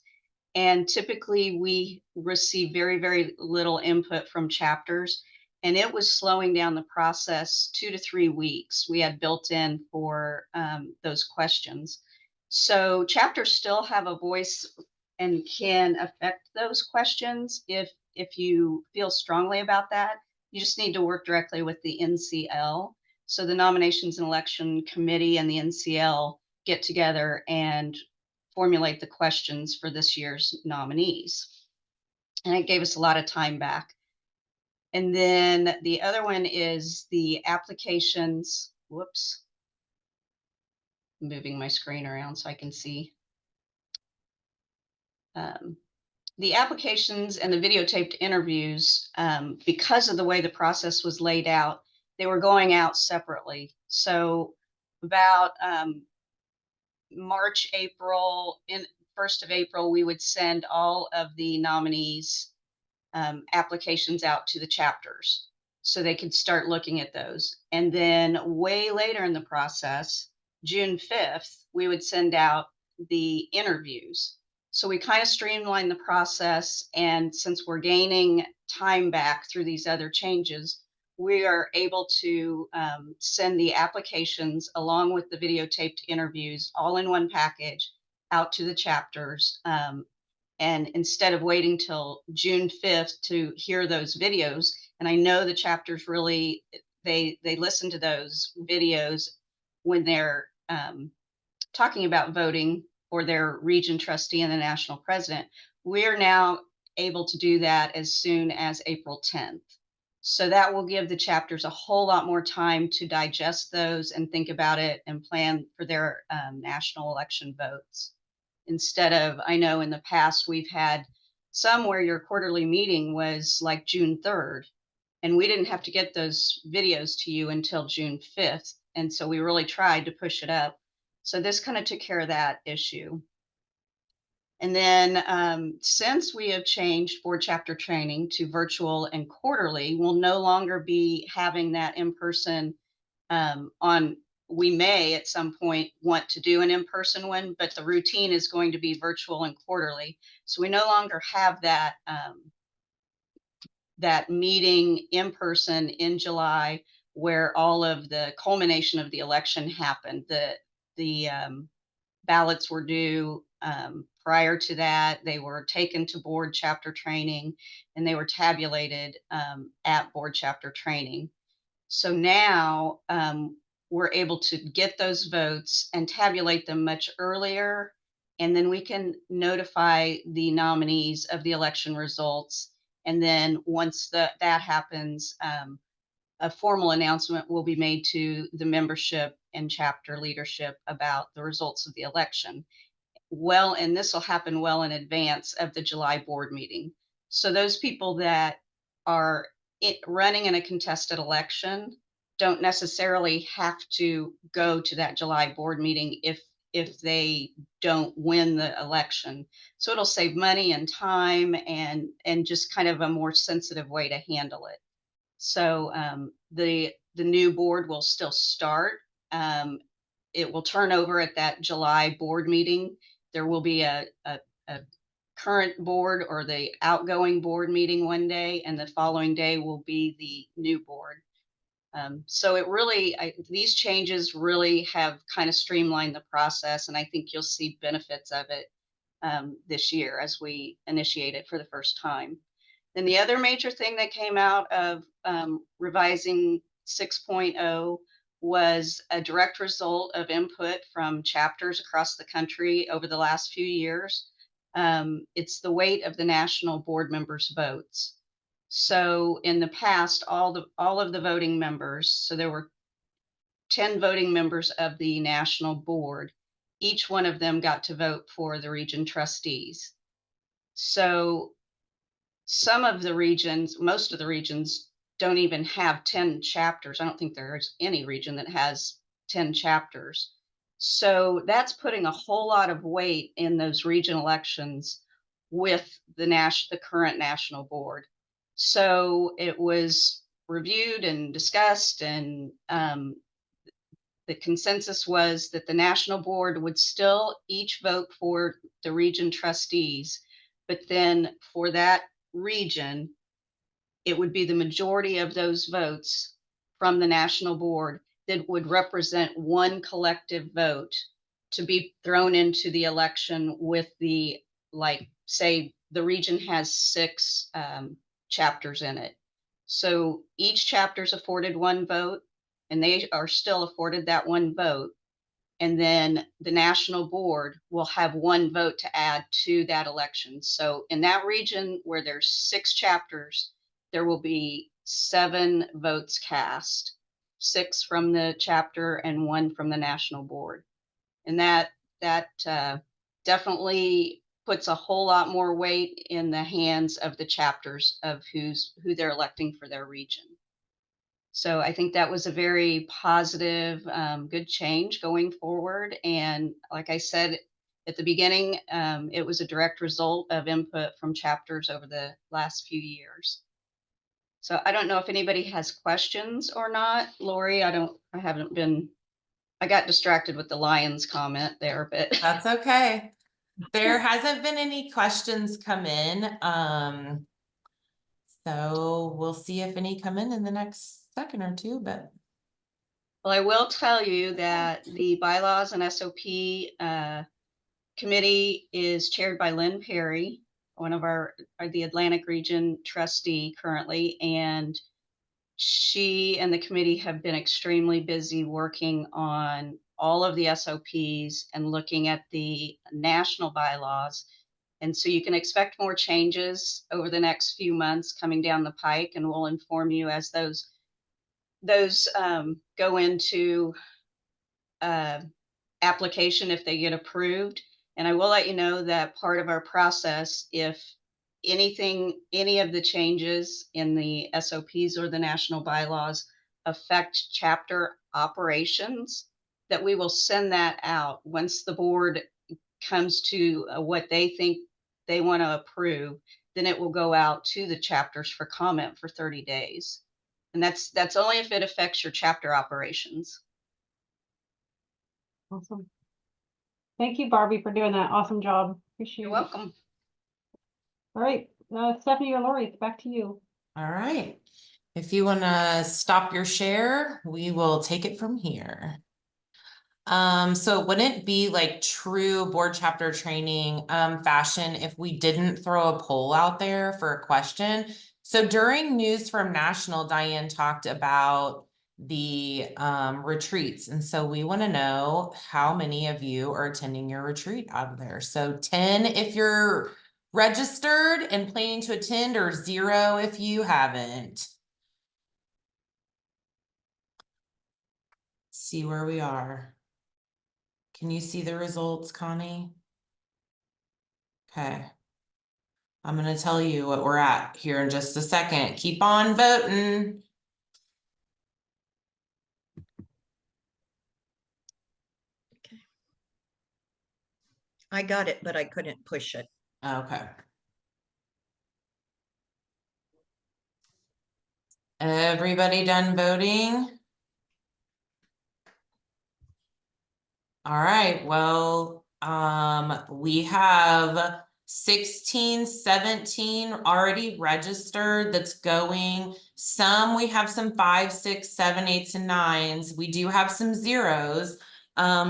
Speaker 1: And typically we receive very, very little input from chapters, and it was slowing down the process 2 to 3 weeks we had built in for those questions. So chapters still have a voice and can affect those questions if you feel strongly about that. You just need to work directly with the NCL. So the Nominations and Election Committee and the NCL get together and formulate the questions for this year's nominees. And it gave us a lot of time back. And then the other one is the applications. Whoops. I'm moving my screen around so I can see. The applications and the videotaped interviews, because of the way the process was laid out, they were going out separately. So about March, April, in 1st of April, we would send all of the nominees' applications out to the chapters so they could start looking at those. And then way later in the process, June 5th, we would send out the interviews. So we kind of streamlined the process. And since we're gaining time back through these other changes, we are able to send the applications along with the videotaped interviews all in one package out to the chapters. And instead of waiting till June 5th to hear those videos, and I know the chapters really, they listen to those videos when they're talking about voting for their region trustee and the national president. We're now able to do that as soon as April 10th. So that will give the chapters a whole lot more time to digest those and think about it and plan for their national election votes. Instead of, I know in the past we've had some where your quarterly meeting was like June 3rd, and we didn't have to get those videos to you until June 5th. And so we really tried to push it up. So this kind of took care of that issue. And then since we have changed board chapter training to virtual and quarterly, we'll no longer be having that in person on. We may at some point want to do an in-person one, but the routine is going to be virtual and quarterly. So we no longer have that that meeting in person in July where all of the culmination of the election happened. The ballots were due prior to that. They were taken to board chapter training and they were tabulated at board chapter training. So now we're able to get those votes and tabulate them much earlier. And then we can notify the nominees of the election results. And then once that happens, a formal announcement will be made to the membership and chapter leadership about the results of the election. well, and this will happen well in advance of the July board meeting. So those people that are running in a contested election don't necessarily have to go to that July board meeting if they don't win the election. So it'll save money and time and just kind of a more sensitive way to handle it. So the new board will still start. It will turn over at that July board meeting. There will be a current board or the outgoing board meeting one day, and the following day will be the new board. So it really, these changes really have kind of streamlined the process, and I think you'll see benefits of it this year as we initiate it for the first time. Then the other major thing that came out of revising 6.0 was a direct result of input from chapters across the country over the last few years. It's the weight of the national board members' votes. So in the past, all of the voting members, so there were 10 voting members of the national board. Each one of them got to vote for the region trustees. So some of the regions, most of the regions don't even have 10 chapters. I don't think there's any region that has 10 chapters. So that's putting a whole lot of weight in those region elections with the current national board. So it was reviewed and discussed, and the consensus was that the national board would still each vote for the region trustees, but then for that region, it would be the majority of those votes from the national board that would represent one collective vote to be thrown into the election with the, like, say the region has 6 chapters in it. So each chapter is afforded one vote, and they are still afforded that one vote. And then the national board will have one vote to add to that election. So in that region where there's 6 chapters, there will be 7 votes cast, 6 from the chapter and 1 from the national board. And that definitely puts a whole lot more weight in the hands of the chapters of who they're electing for their region. So I think that was a very positive, good change going forward. And like I said at the beginning, it was a direct result of input from chapters over the last few years. So I don't know if anybody has questions or not. Lori, I got distracted with the Lions comment there, but
Speaker 3: That's okay. There hasn't been any questions come in. So we'll see if any come in the next second or two, but.
Speaker 1: well, I will tell you that the bylaws and SOP committee is chaired by Lynn Perry, one of the Atlantic region trustee currently, and she and the committee have been extremely busy working on all of the SOPs and looking at the national bylaws. And so you can expect more changes over the next few months coming down the pike, and we'll inform you as those go into application if they get approved. And I will let you know that part of our process, if any of the changes in the SOPs or the national bylaws affect chapter operations, that we will send that out once the board comes to what they think they want to approve. Then it will go out to the chapters for comment for 30 days. And that's only if it affects your chapter operations.
Speaker 5: Awesome. Thank you, Barbie, for doing that. Awesome job. Appreciate
Speaker 1: You're
Speaker 5: it.
Speaker 1: welcome.
Speaker 5: All right, Stephanie or Lori, it's back to you.
Speaker 3: All right. If you want to stop your share, we will take it from here. So it wouldn't be like true board chapter training fashion if we didn't throw a poll out there for a question. So during News from National, Diane talked about the retreats. And so we want to know how many of you are attending your retreat out of there. So 10 if you're registered and planning to attend, or 0 if you haven't. See where we are. Can you see the results, Connie? Okay. I'm gonna tell you what we're at here in just a second. Keep on voting.
Speaker 4: I got it, but I couldn't push it.
Speaker 3: Okay. Everybody done voting? All right, well, we have 16, 17 already registered that's going. We have some 5, 6, 7, 8s, and 9s. We do have some 0s.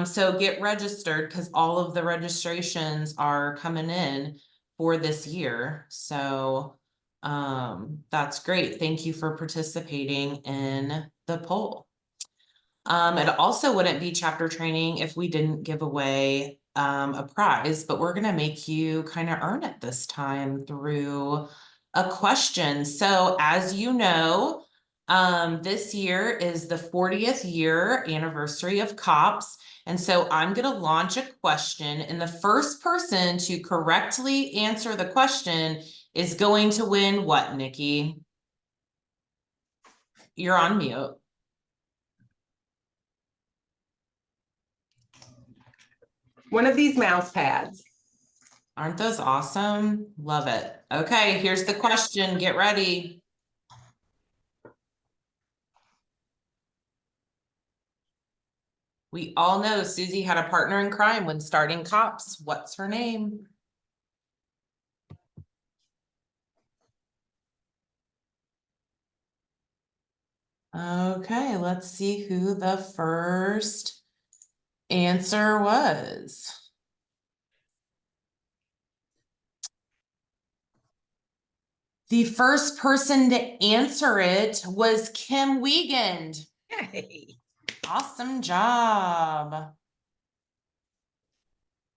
Speaker 3: So get registered because all of the registrations are coming in for this year. So that's great. Thank you for participating in the poll. It also wouldn't be chapter training if we didn't give away a prize, but we're gonna make you kind of earn it this time through a question. So as you know, this year is the 40th year anniversary of C.O.P.S. And so I'm gonna launch a question, and the first person to correctly answer the question is going to win what, Nikki? You're on mute.
Speaker 2: One of these mouse pads.
Speaker 3: Aren't those awesome? Love it. Okay, here's the question. Get ready. We all know Susie had a partner in crime when starting C.O.P.S. What's her name? Okay, let's see who the first answer was. The first person to answer it was Kim Wiegand.
Speaker 4: Yay.
Speaker 3: Awesome job.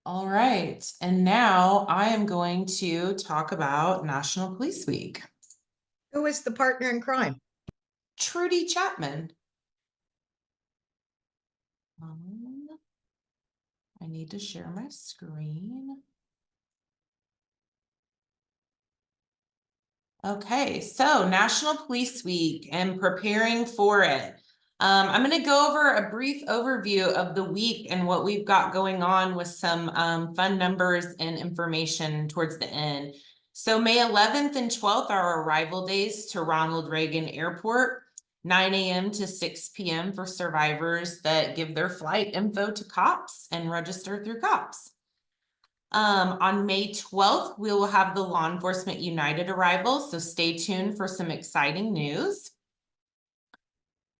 Speaker 3: All right, and now I am going to talk about National Police Week.
Speaker 4: Who is the partner in crime?
Speaker 3: Trudy Chapman. I need to share my screen. Okay, so National Police Week and preparing for it. I'm going to go over a brief overview of the week and what we've got going on with some fun numbers and information towards the end. So May 11th and 12th are arrival days to Ronald Reagan Airport, 9 a.m. to 6 p.m. for survivors that give their flight info to C.O.P.S. and register through C.O.P.S. On May 12th, we will have the Law Enforcement United arrival, so stay tuned for some exciting news.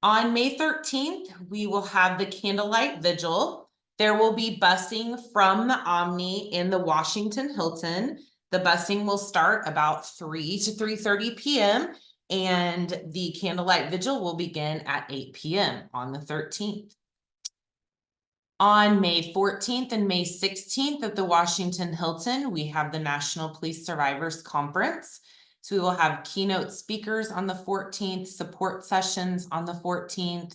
Speaker 3: On May 13th, we will have the Candlelight Vigil. There will be busing from the Omni in the Washington Hilton. The busing will start about 3 to 3:30 p.m. and the Candlelight Vigil will begin at 8 p.m. on the 13th. On May 14th and May 16th at the Washington Hilton, we have the National Police Survivors Conference. So we will have keynote speakers on the 14th, support sessions on the 14th.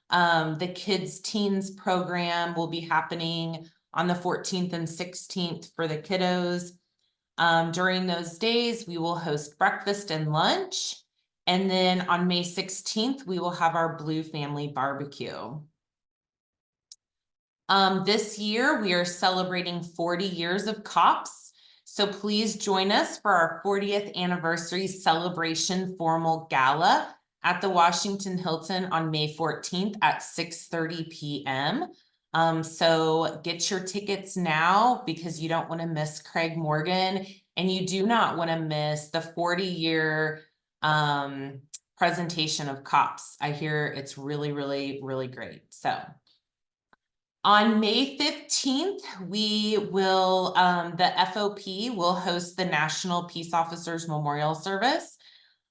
Speaker 3: The Kids Teens program will be happening on the 14th and 16th for the kiddos. During those days, we will host breakfast and lunch. And then on May 16th, we will have our Blue Family Barbecue. This year, we are celebrating 40 years of C.O.P.S. So please join us for our 40th anniversary celebration formal gala at the Washington Hilton on May 14th at 6:30 p.m. So get your tickets now because you don't want to miss Craig Morgan and you do not want to miss the 40-year presentation of C.O.P.S. I hear it's really, really, really great. So on May 15th, we will, the FOP will host the National Peace Officers Memorial Service.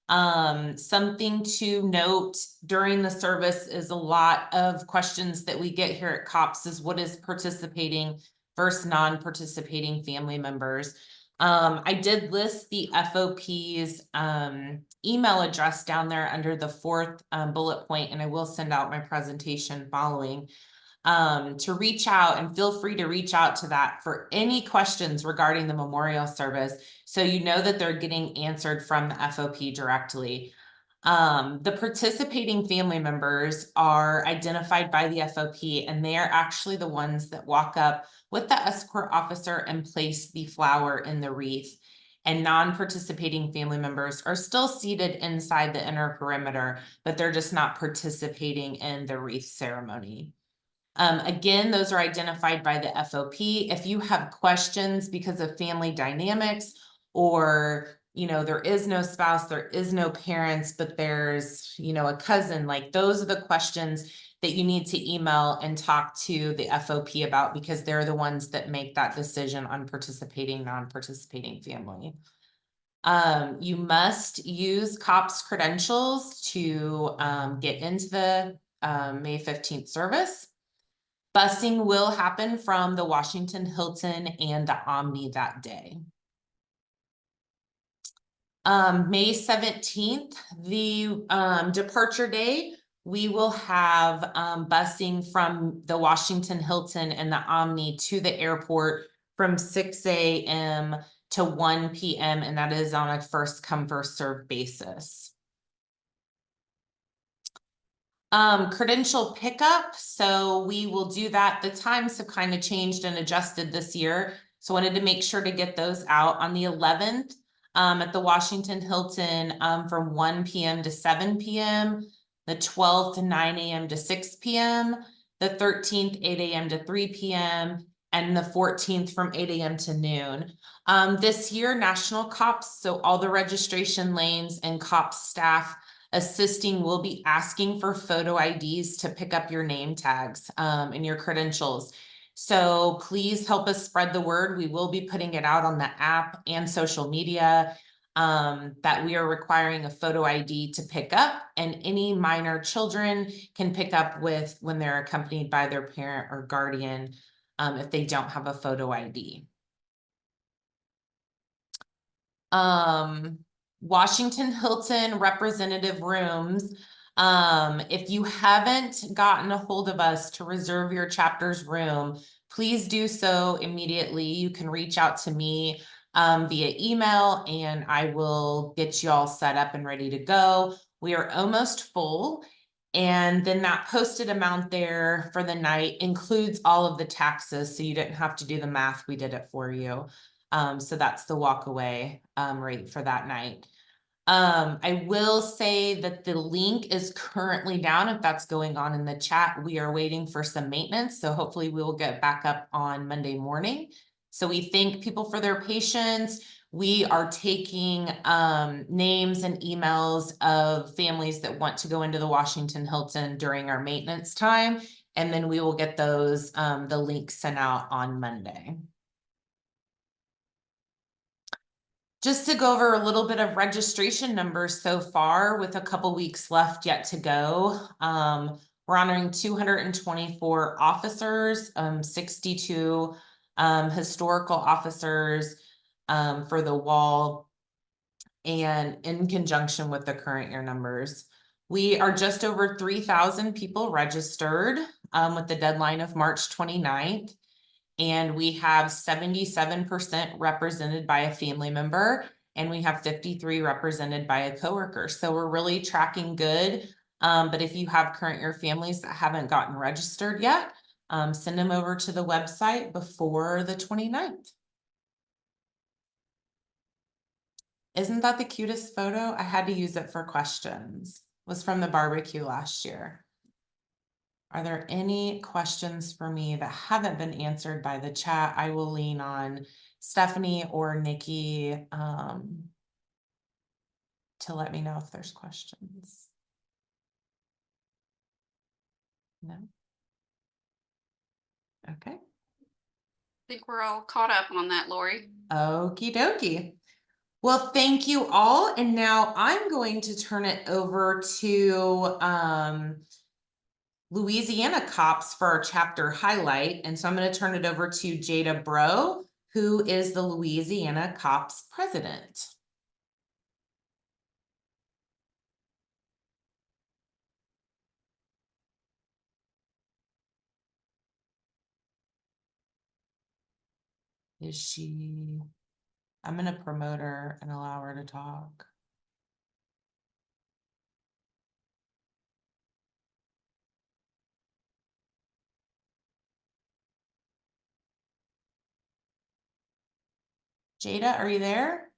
Speaker 3: Something to note during the service is a lot of questions that we get here at C.O.P.S. is what is participating versus non-participating family members. I did list the FOP's email address down there under the 4th bullet point, and I will send out my presentation following. to reach out, and feel free to reach out to that for any questions regarding the memorial service, so you know that they're getting answered from the FOP directly. The participating family members are identified by the FOP, and they are actually the ones that walk up with the escort officer and place the flower in the wreath. And non-participating family members are still seated inside the inner perimeter, but they're just not participating in the wreath ceremony. Again, those are identified by the FOP. If you have questions because of family dynamics, or, you know, there is no spouse, there is no parents, but there's, you know, a cousin, like those are the questions that you need to email and talk to the FOP about, because they're the ones that make that decision on participating, non-participating family. You must use C.O.P.S credentials to get into the May 15th service. Busing will happen from the Washington Hilton and the Omni that day. May 17th, the departure day, we will have busing from the Washington Hilton and the Omni to the airport from 6 a.m. to 1 p.m. and that is on a first come, first served basis. Credential pickup, so we will do that. The times have kind of changed and adjusted this year, so wanted to make sure to get those out on the 11th at the Washington Hilton from 1 p.m. to 7 p.m., the 12th 9 a.m. to 6 p.m., the 13th 8 a.m. to 3 p.m., and the 14th from 8 a.m. to noon. This year, National C.O.P.S, so all the registration lanes and C.O.P.S staff assisting will be asking for photo IDs to pick up your name tags and your credentials. So please help us spread the word. We will be putting it out on the app and social media that we are requiring a photo ID to pick up, and any minor children can pick up with when they're accompanied by their parent or guardian if they don't have a photo ID. Washington Hilton representative rooms. If you haven't gotten a hold of us to reserve your chapter's room, please do so immediately. You can reach out to me via email and I will get you all set up and ready to go. We are almost full. And then that posted amount there for the night includes all of the taxes, so you didn't have to do the math. We did it for you. So that's the walk away rate for that night. I will say that the link is currently down. If that's going on in the chat, we are waiting for some maintenance. So hopefully we will get back up on Monday morning. So we thank people for their patience. We are taking names and emails of families that want to go into the Washington Hilton during our maintenance time. And then we will get those, the links sent out on Monday. Just to go over a little bit of registration numbers so far, with a couple weeks left yet to go. We're honoring 224 officers, 62 historical officers for the wall, and in conjunction with the current year numbers. We are just over 3,000 people registered with the deadline of March 29th. And we have 77% represented by a family member, and we have 53 represented by a coworker. So we're really tracking good. But if you have current year families that haven't gotten registered yet, send them over to the website before the 29th. Isn't that the cutest photo? I had to use it for questions. It was from the barbecue last year. Are there any questions for me that haven't been answered by the chat? I will lean on Stephanie or Nikki to let me know if there's questions. No? Okay.
Speaker 1: I think we're all caught up on that, Lori.
Speaker 3: Okie dokie. Well, thank you all. And now I'm going to turn it over to Louisiana C.O.P.S for our chapter highlight. And so I'm going to turn it over to Jada Bro, who is the Louisiana C.O.P.S president. Is she? I'm gonna promote her and allow her to talk. Jada, are you there?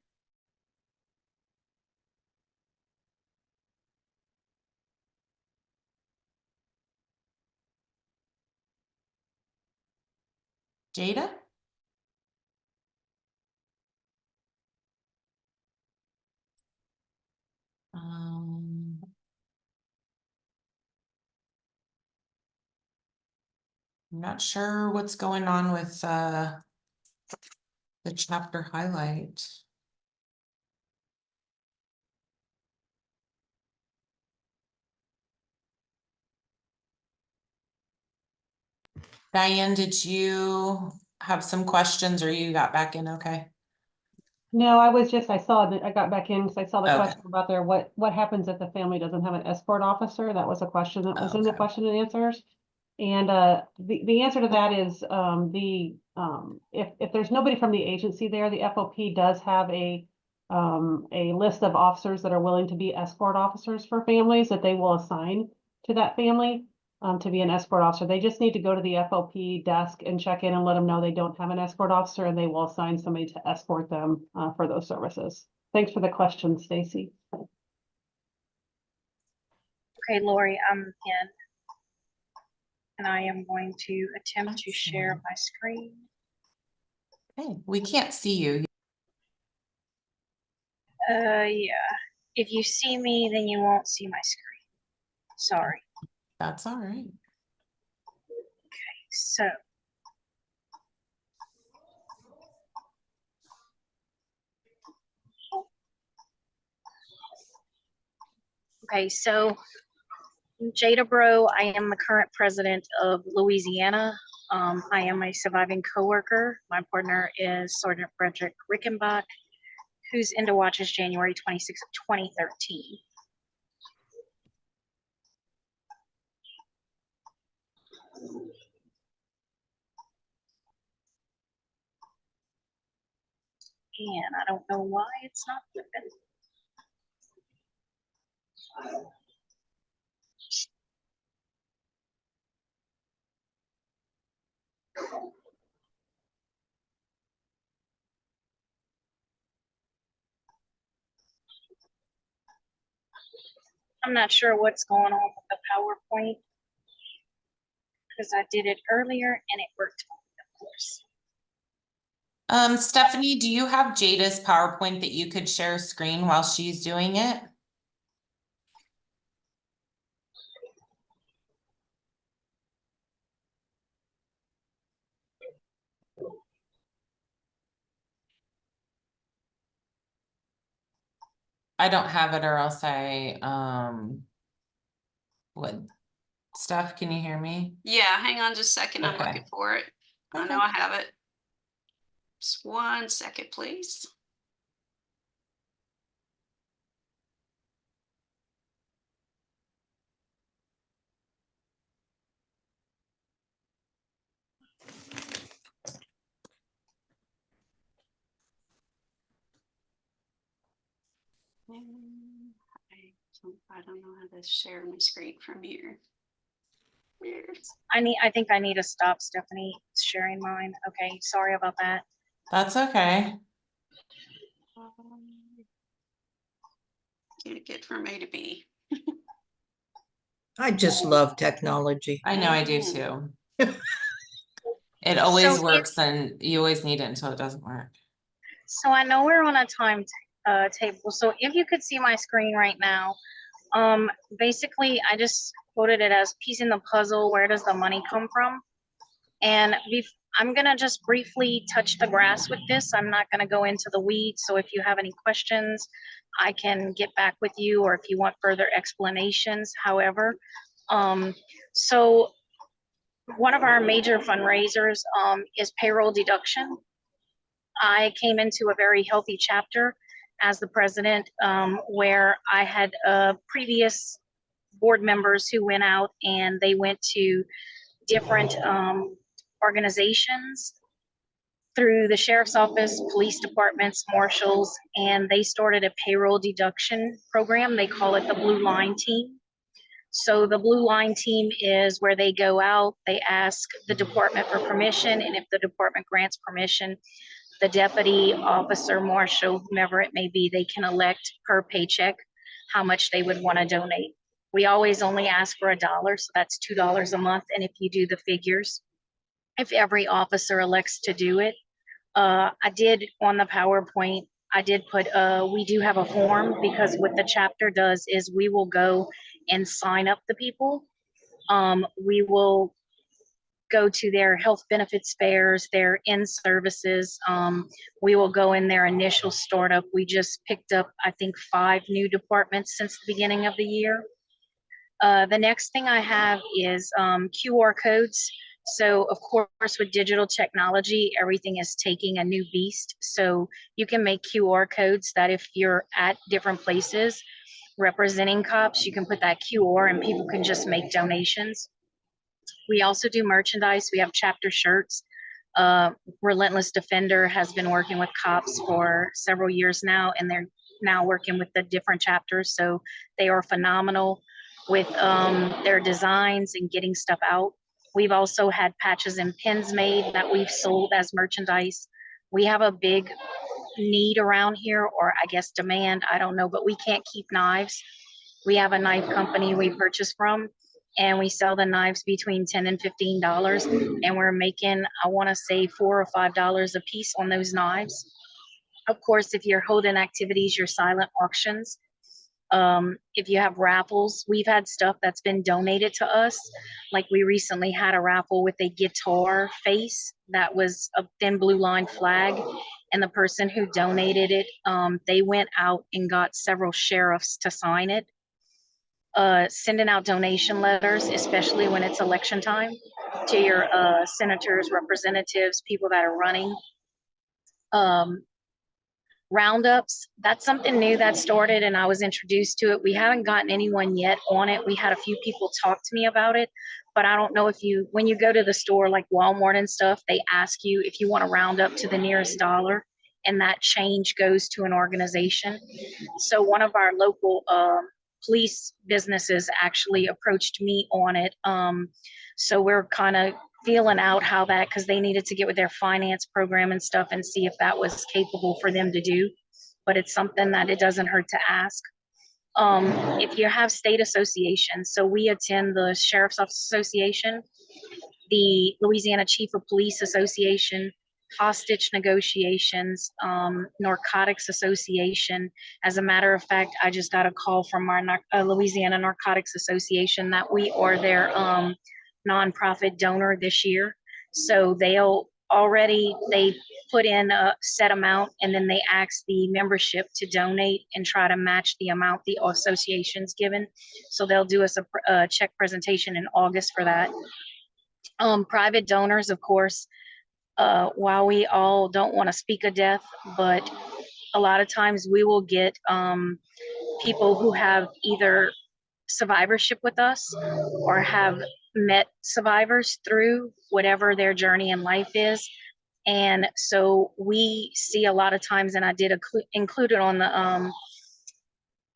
Speaker 3: Jada? Um, I'm not sure what's going on with the chapter highlight. Diane, did you have some questions or you got back in okay?
Speaker 5: No, I saw that I got back in because I saw the
Speaker 3: Okay.
Speaker 5: question about there, what happens if the family doesn't have an escort officer? That was a question that was in the
Speaker 3: Okay.
Speaker 5: question and answers. And the answer to that is if there's nobody from the agency there, the FOP does have a list of officers that are willing to be escort officers for families that they will assign to that family to be an escort officer. They just need to go to the FOP desk and check in and let them know they don't have an escort officer, and they will assign somebody to escort them for those services. Thanks for the question, Stacy.
Speaker 6: Okay, Lori, I'm in. And I am going to attempt to share
Speaker 3: Excellent.
Speaker 6: my screen.
Speaker 3: Hey, we can't see you.
Speaker 6: Yeah. If you see me, then you won't see my screen. Sorry.
Speaker 3: That's all right.
Speaker 6: So. Okay, so Jada Bro, I am the current president of Louisiana. I am a surviving coworker. My partner is Sergeant Frederick Rickenbach, who's into watches January 26th of 2013. And I don't know why it's not flipping. I'm not sure what's going on with the PowerPoint because I did it earlier and it worked, of course.
Speaker 3: Stephanie, do you have Jada's PowerPoint that you could share screen while she's doing it? I don't have it or else what, Steph, can you hear me?
Speaker 1: Yeah, hang on just a second. I'm
Speaker 3: Okay.
Speaker 1: looking for it. I know I have it. Just 1 second, please. I don't know how to share my screen from here. Weird.
Speaker 6: I think I need to stop Stephanie sharing mine. Okay, sorry about that.
Speaker 3: That's okay.
Speaker 1: Can't get from A to B.
Speaker 4: I just love technology.
Speaker 3: I know I do too. It always works and you always need it until it doesn't work.
Speaker 6: So I know we're on a time table. So if you could see my screen right now, basically I just quoted it as piece in the puzzle. Where does the money come from? And I'm gonna just briefly touch the grass with this. I'm not gonna go into the weeds. So if you have any questions, I can get back with you, or if you want further explanations. However, so one of our major fundraisers is payroll deduction. I came into a very healthy chapter as the president, where I had previous board members who went out and they went to different organizations through the sheriff's office, police departments, marshals, and they started a payroll deduction program. They call it the Blue Line Team. So the Blue Line Team is where they go out, they ask the department for permission, and if the department grants permission, the deputy, officer, marshal, whomever it may be, they can elect per paycheck how much they would want to donate. We always only ask for $1, so that's $2 a month. And if you do the figures, if every officer elects to do it, I did on the PowerPoint, I did put, we do have a form, because what the chapter does is we will go and sign up the people. We will go to their health benefits fairs, their in-services. We will go in their initial startup. We just picked up, I think, 5 new departments since the beginning of the year. The next thing I have is QR codes. So of course, with digital technology, everything is taking a new beast. So you can make QR codes that if you're at different places representing cops, you can put that QR and people can just make donations. We also do merchandise. We have chapter shirts. Relentless Defender has been working with cops for several years now, and they're now working with the different chapters. So they are phenomenal with their designs and getting stuff out. We've also had patches and pins made that we've sold as merchandise. We have a big need around here, or I guess demand, I don't know, but we can't keep knives. We have a knife company we purchase from, and we sell the knives between $10 and $15, and we're making, I want to say, $4 or $5 a piece on those knives. Of course, if you're holding activities, your silent auctions. If you have raffles, we've had stuff that's been donated to us. Like we recently had a raffle with a guitar face that was a thin blue line flag, and the person who donated it, they went out and got several sheriffs to sign it. Sending out donation letters, especially when it's election time, to your senators, representatives, people that are running. Roundups, that's something new that started, and I was introduced to it. We haven't gotten anyone yet on it. We had a few people talk to me about it, but I don't know if you, when you go to the store like Walmart and stuff, they ask you if you want to round up to the nearest dollar, and that change goes to an organization. So one of our local police businesses actually approached me on it. So we're kind of feeling out how that, because they needed to get with their finance program and stuff and see if that was capable for them to do. But it's something that it doesn't hurt to ask. If you have state associations, so we attend the Sheriff's Office Association, the Louisiana Chief of Police Association, hostage negotiations, Narcotics Association. As a matter of fact, I just got a call from our Louisiana Narcotics Association that we are their nonprofit donor this year. So they put in a set amount, and then they ask the membership to donate and try to match the amount the association's given. So they'll do us a check presentation in August for that. Private donors, of course, while we all don't want to speak of death, but a lot of times we will get people who have either survivorship with us or have met survivors through whatever their journey in life is. And so we see a lot of times, and I did include it on the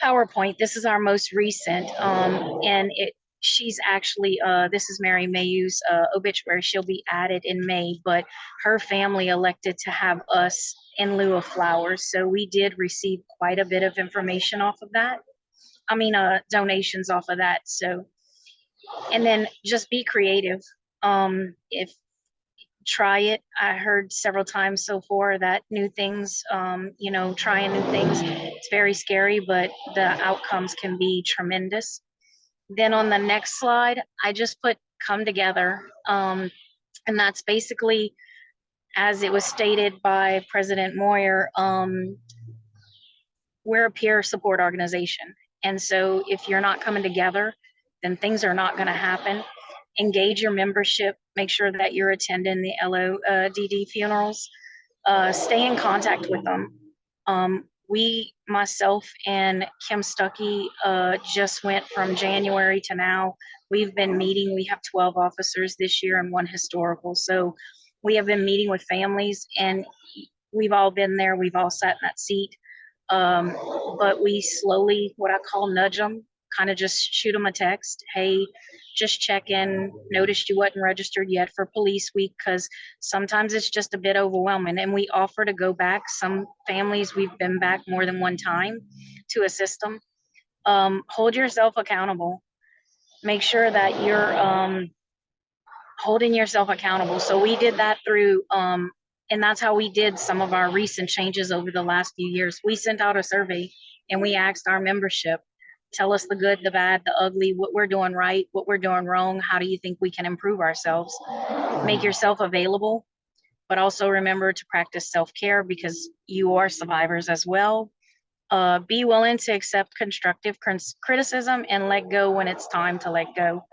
Speaker 6: PowerPoint. This is our most recent, and she's actually, this is Mary Mayu's obituary. She'll be added in May, but her family elected to have us in lieu of flowers. So we did receive quite a bit of information off of that. I mean, donations off of that. So, and then just be creative. If try it. I heard several times so far that new things, trying new things, it's very scary, but the outcomes can be tremendous. Then on the next slide, I just put come together. And that's basically, as it was stated by President Moyer, we're a peer support organization. And so if you're not coming together, then things are not going to happen. Engage your membership, make sure that you're attending the LODD funerals, stay in contact with them. Myself and Kim Stuckey, just went from January to now. We've been meeting. We have 12 officers this year and 1 historical. So We have been meeting with families, and we've all been there. We've all sat in that seat. But we slowly, what I call nudge them, kind of just shoot them a text. Hey, just check in. Noticed you wasn't registered yet for police week, because sometimes it's just a bit overwhelming. And we offer to go back. Some families, we've been back more than one time to assist them. Hold yourself accountable. Make sure that you're holding yourself accountable. So we did that through, and that's how we did some of our recent changes over the last few years. We sent out a survey and we asked our membership, tell us the good, the bad, the ugly, what we're doing right, what we're doing wrong. How do you think we can improve ourselves? Make yourself available, but also remember to practice self-care, because you are survivors as well. Be willing to accept constructive criticism and let go when it's time to let go.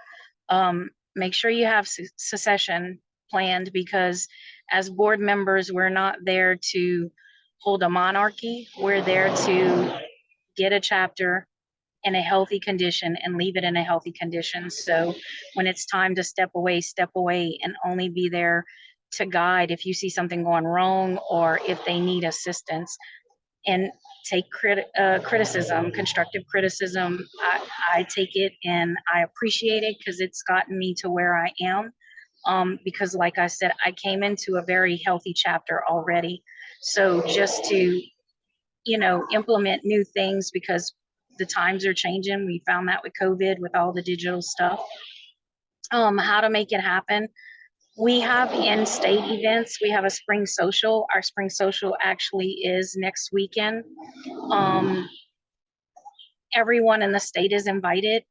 Speaker 6: Make sure you have succession planned, because as board members, we're not there to hold a monarchy. We're there to get a chapter in a healthy condition and leave it in a healthy condition. So when it's time to step away and only be there to guide if you see something going wrong or if they need assistance. And take criticism, constructive criticism. I take it and I appreciate it, because it's gotten me to where I am. Because like I said, I came into a very healthy chapter already. So just to, implement new things, because the times are changing. We found that with COVID, with all the digital stuff. How to make it happen. We have in-state events. We have a spring social. Our spring social actually is next weekend. Everyone in the state is invited.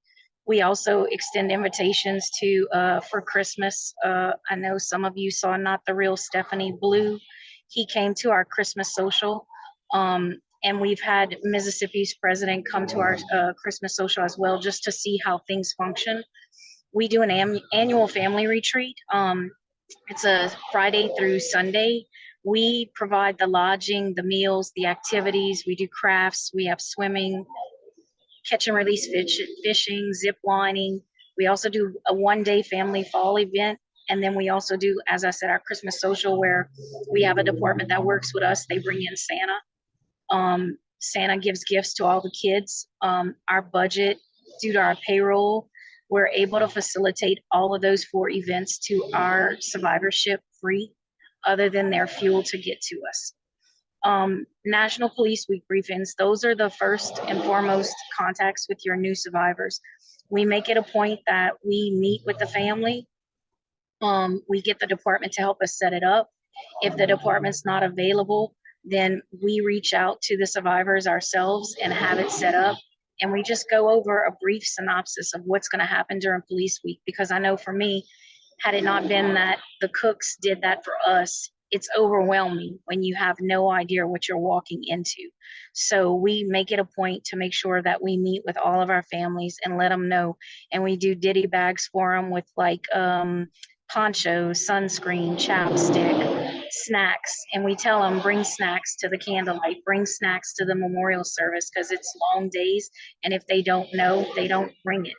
Speaker 6: We also extend invitations to for Christmas. I know some of you saw Not the Real Stephanie Blue. He came to our Christmas social. And we've had Mississippi's president come to our Christmas social as well, just to see how things function. We do an annual family retreat. It's a Friday through Sunday. We provide the lodging, the meals, the activities. We do crafts. We have swimming, catch and release fishing, zip lining. We also do a one-day family fall event. And then we also do, as I said, our Christmas social, where we have a department that works with us. They bring in Santa. Santa gives gifts to all the kids. Our budget, due to our payroll, we're able to facilitate all of those 4 events to our survivorship free, other than their fuel to get to us. National Police Week briefings, those are the first and foremost contacts with your new survivors. We make it a point that we meet with the family. We get the department to help us set it up. If the department's not available, then we reach out to the survivors ourselves and have it set up. And we just go over a brief synopsis of what's going to happen during Police Week. Because I know for me, had it not been that the cooks did that for us, it's overwhelming when you have no idea what you're walking into. So we make it a point to make sure that we meet with all of our families and let them know. And we do ditty bags for them with like ponchos, sunscreen, chapstick, snacks. And we tell them, bring snacks to the candlelight, bring snacks to the memorial service, because it's long days. And if they don't know, they don't bring it.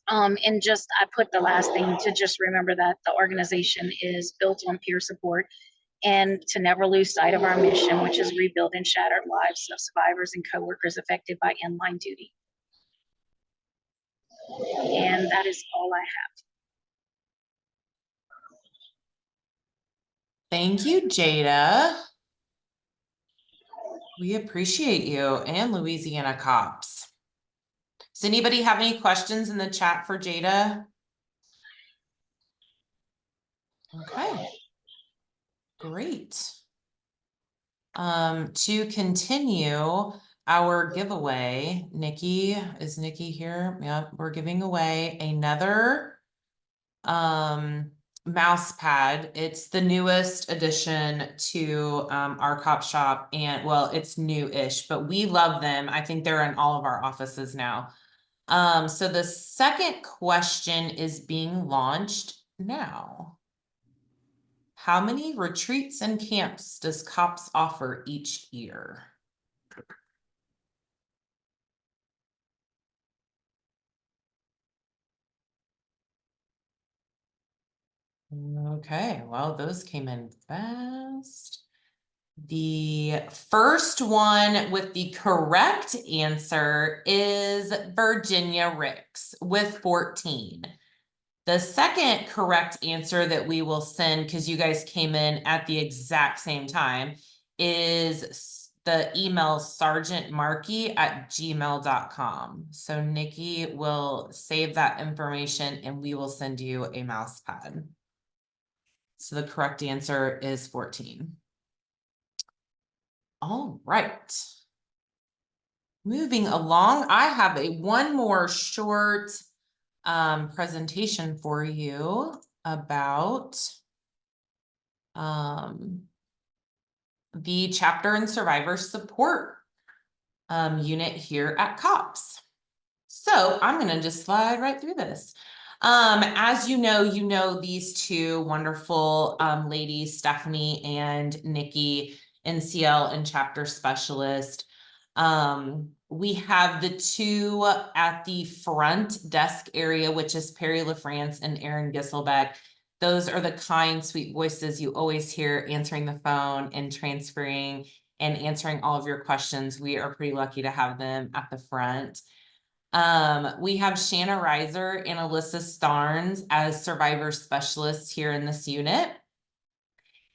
Speaker 6: And just, I put the last thing to just remember that the organization is built on peer support, and to never lose sight of our mission, which is rebuilding shattered lives of survivors and coworkers affected by in-line duty. And that is all I have.
Speaker 3: Thank you, Jada. We appreciate you and Louisiana C.O.P.S. Does anybody have any questions in the chat for Jada? Okay. Great. To continue our giveaway, is Nikki here? Yep, we're giving away another mouse pad. It's the newest addition to our cop shop, and well, it's new-ish, but we love them. I think they're in all of our offices now. So the second question is being launched now. How many retreats and camps does C.O.P.S offer each year? Okay, well, those came in fast. The first one with the correct answer is Virginia Ricks with 14. The second correct answer that we will send, because you guys came in at the exact same time, is the email sergeantmarkey@gmail.com. So Nikki will save that information and we will send you a mouse pad. So the correct answer is 14. All right. Moving along, I have one more short presentation for you about the chapter and survivor support unit here at C.O.P.S. So I'm going to just slide right through this. As you know these two wonderful ladies, Stephanie and Nikki, NCL and chapter specialist. We have the two at the front desk area, which is Perry LaFrance and Erin Gisselbeck. Those are the kind, sweet voices you always hear answering the phone and transferring and answering all of your questions. We are pretty lucky to have them at the front. We have Shanna Reiser and Alyssa Starnes as survivor specialists here in this unit.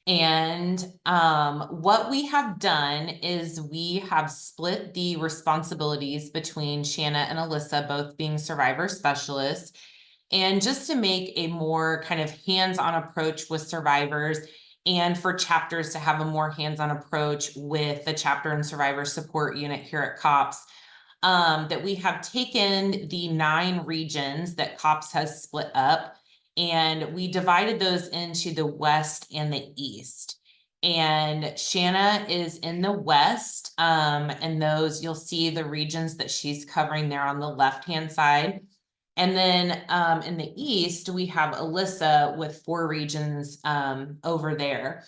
Speaker 3: And what we have done is we have split the responsibilities between Shanna and Alyssa, both being survivor specialists. And just to make a more kind of hands-on approach with survivors and for chapters to have a more hands-on approach with the chapter and survivor support unit here at C.O.P.S, that we have taken the 9 regions that C.O.P.S has split up, and we divided those into the West and the East. And Shanna is in the West, and those you'll see the regions that she's covering there on the left-hand side. And then in the East, we have Alyssa with 4 regions over there.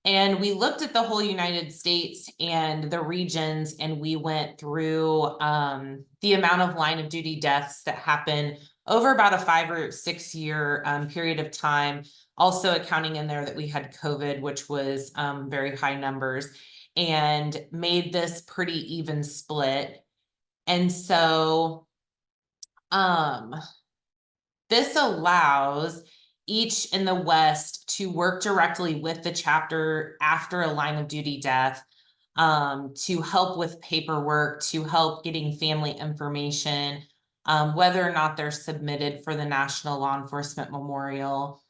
Speaker 3: And we looked at the whole United States and the regions, and we went through the amount of line of duty deaths that happen over about a 5 or 6 year period of time. Also accounting in there that we had COVID, which was very high numbers, and made this pretty even split. And so this allows each in the West to work directly with the chapter after a line of duty death, to help with paperwork, to help getting family information, whether or not they're submitted for the National Law Enforcement Memorial,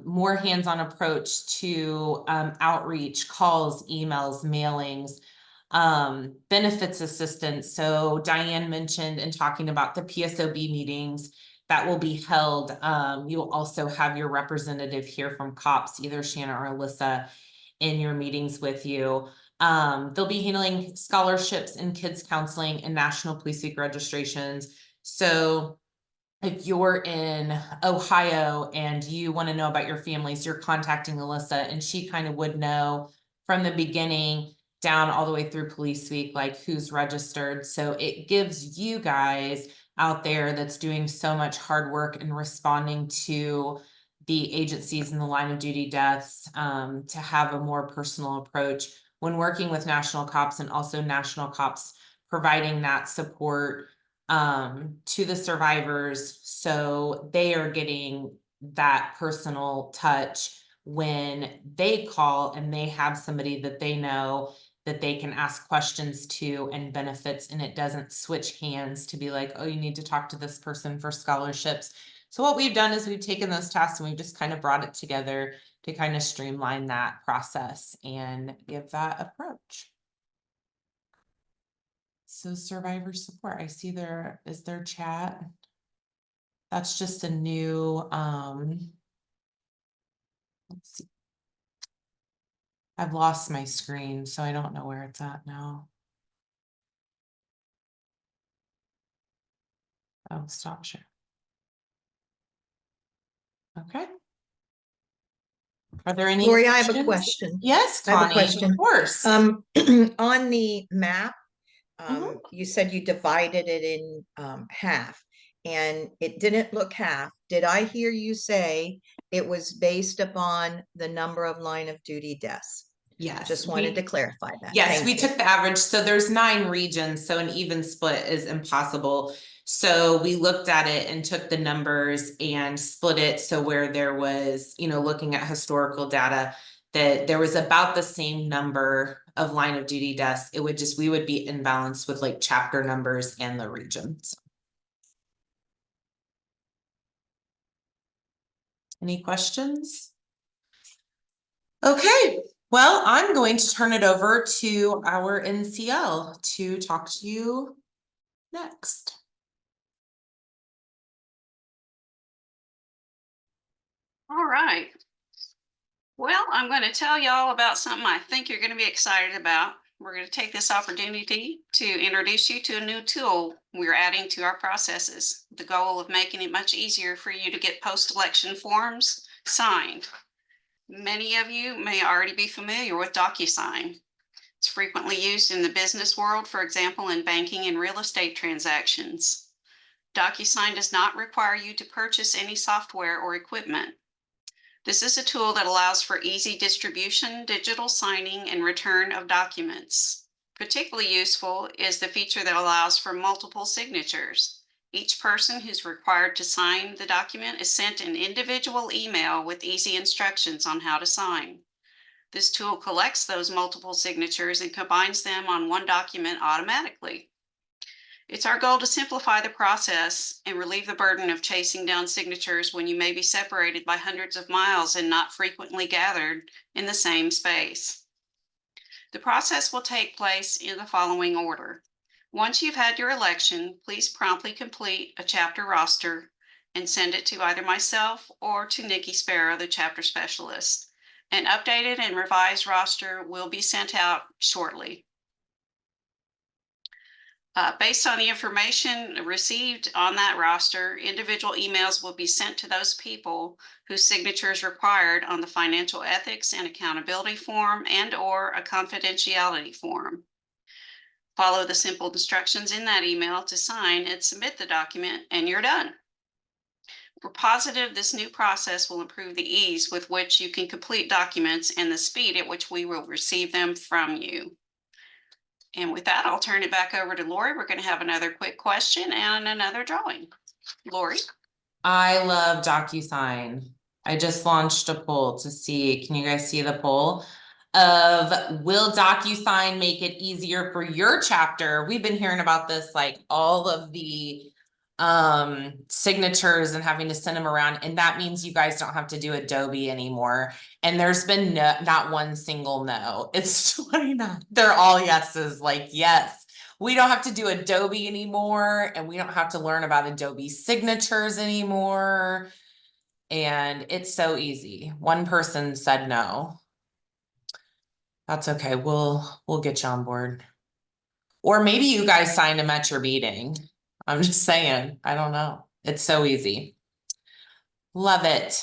Speaker 3: more hands-on approach to outreach, calls, emails, mailings, benefits assistance. So Diane mentioned in talking about the PSOB meetings that will be held. You will also have your representative here from C.O.P.S, either Shanna or Alyssa, in your meetings with you. They'll be handling scholarships and kids counseling and National Police Week registrations. So if you're in Ohio and you want to know about your families, you're contacting Alyssa, and she kind of would know from the beginning down all the way through Police Week, like who's registered. So it gives you guys out there that's doing so much hard work in responding to the agencies and the line of duty deaths, to have a more personal approach when working with National C.O.P.S and also National C.O.P.S providing that support to the survivors, so they are getting that personal touch when they call and they have somebody that they know that they can ask questions to and benefits, and it doesn't switch hands to be like, oh, you need to talk to this person for scholarships. So what we've done is we've taken those tasks and we've just kind of brought it together to kind of streamline that process and give that approach. So survivor support, I see there is their chat. That's just a new, let's see. I've lost my screen, so I don't know where it's at now. Oh, stop share. Okay. Are there any
Speaker 4: Lori, I have a
Speaker 3: questions?
Speaker 4: question.
Speaker 3: Yes,
Speaker 4: I have a
Speaker 3: Connie,
Speaker 4: question.
Speaker 3: of course.
Speaker 4: On the map,
Speaker 3: Mhm.
Speaker 4: you said you divided it in half, and it didn't look half. Did I hear you say it was based upon the number of line of duty deaths.
Speaker 3: Yes.
Speaker 4: Just wanted to clarify that.
Speaker 3: Yes,
Speaker 4: Thank
Speaker 3: we
Speaker 4: you.
Speaker 3: took the average. So there's 9 regions, so an even split is impossible. So we looked at it and took the numbers and split it. So where there was, you know, looking at historical data, that there was about the same number of line of duty deaths. It would just, we would be in balance with like chapter numbers and the regions. Any questions? Okay, well, I'm going to turn it over to our NCL to talk to you next.
Speaker 1: All right. Well, I'm going to tell y'all about something I think you're going to be excited about. We're going to take this opportunity to introduce you to a new tool we're adding to our processes. The goal of making it much easier for you to get post-election forms signed. Many of you may already be familiar with DocuSign. It's frequently used in the business world, for example, in banking and real estate transactions. DocuSign does not require you to purchase any software or equipment. This is a tool that allows for easy distribution, digital signing, and return of documents. Particularly useful is the feature that allows for multiple signatures. Each person who's required to sign the document is sent an individual email with easy instructions on how to sign. This tool collects those multiple signatures and combines them on one document automatically. It's our goal to simplify the process and relieve the burden of chasing down signatures when you may be separated by hundreds of miles and not frequently gathered in the same space. The process will take place in the following order. Once you've had your election, please promptly complete a chapter roster and send it to either myself or to Nikki Sparrow, the chapter specialist. An updated and revised roster will be sent out shortly. Based on the information received on that roster, individual emails will be sent to those people whose signature is required on the financial ethics and accountability form and/or a confidentiality form. Follow the simple instructions in that email to sign and submit the document, and you're done. We're positive this new process will improve the ease with which you can complete documents and the speed at which we will receive them from you. And with that, I'll turn it back over to Lori. We're going to have another quick question and another drawing. Lori?
Speaker 3: I love DocuSign. I just launched a poll to see, can you guys see the poll of will DocuSign make it easier for your chapter? We've been hearing about this, like all of the signatures and having to send them around, and that means you guys don't have to do Adobe anymore. And there's been not one single no. It's 29. They're all yeses, like yes. We don't have to do Adobe anymore, and we don't have to learn about Adobe signatures anymore. And it's so easy. One person said no. That's okay. We'll get you on board. Or maybe you guys signed them at your meeting. I'm just saying, I don't know. It's so easy. Love it.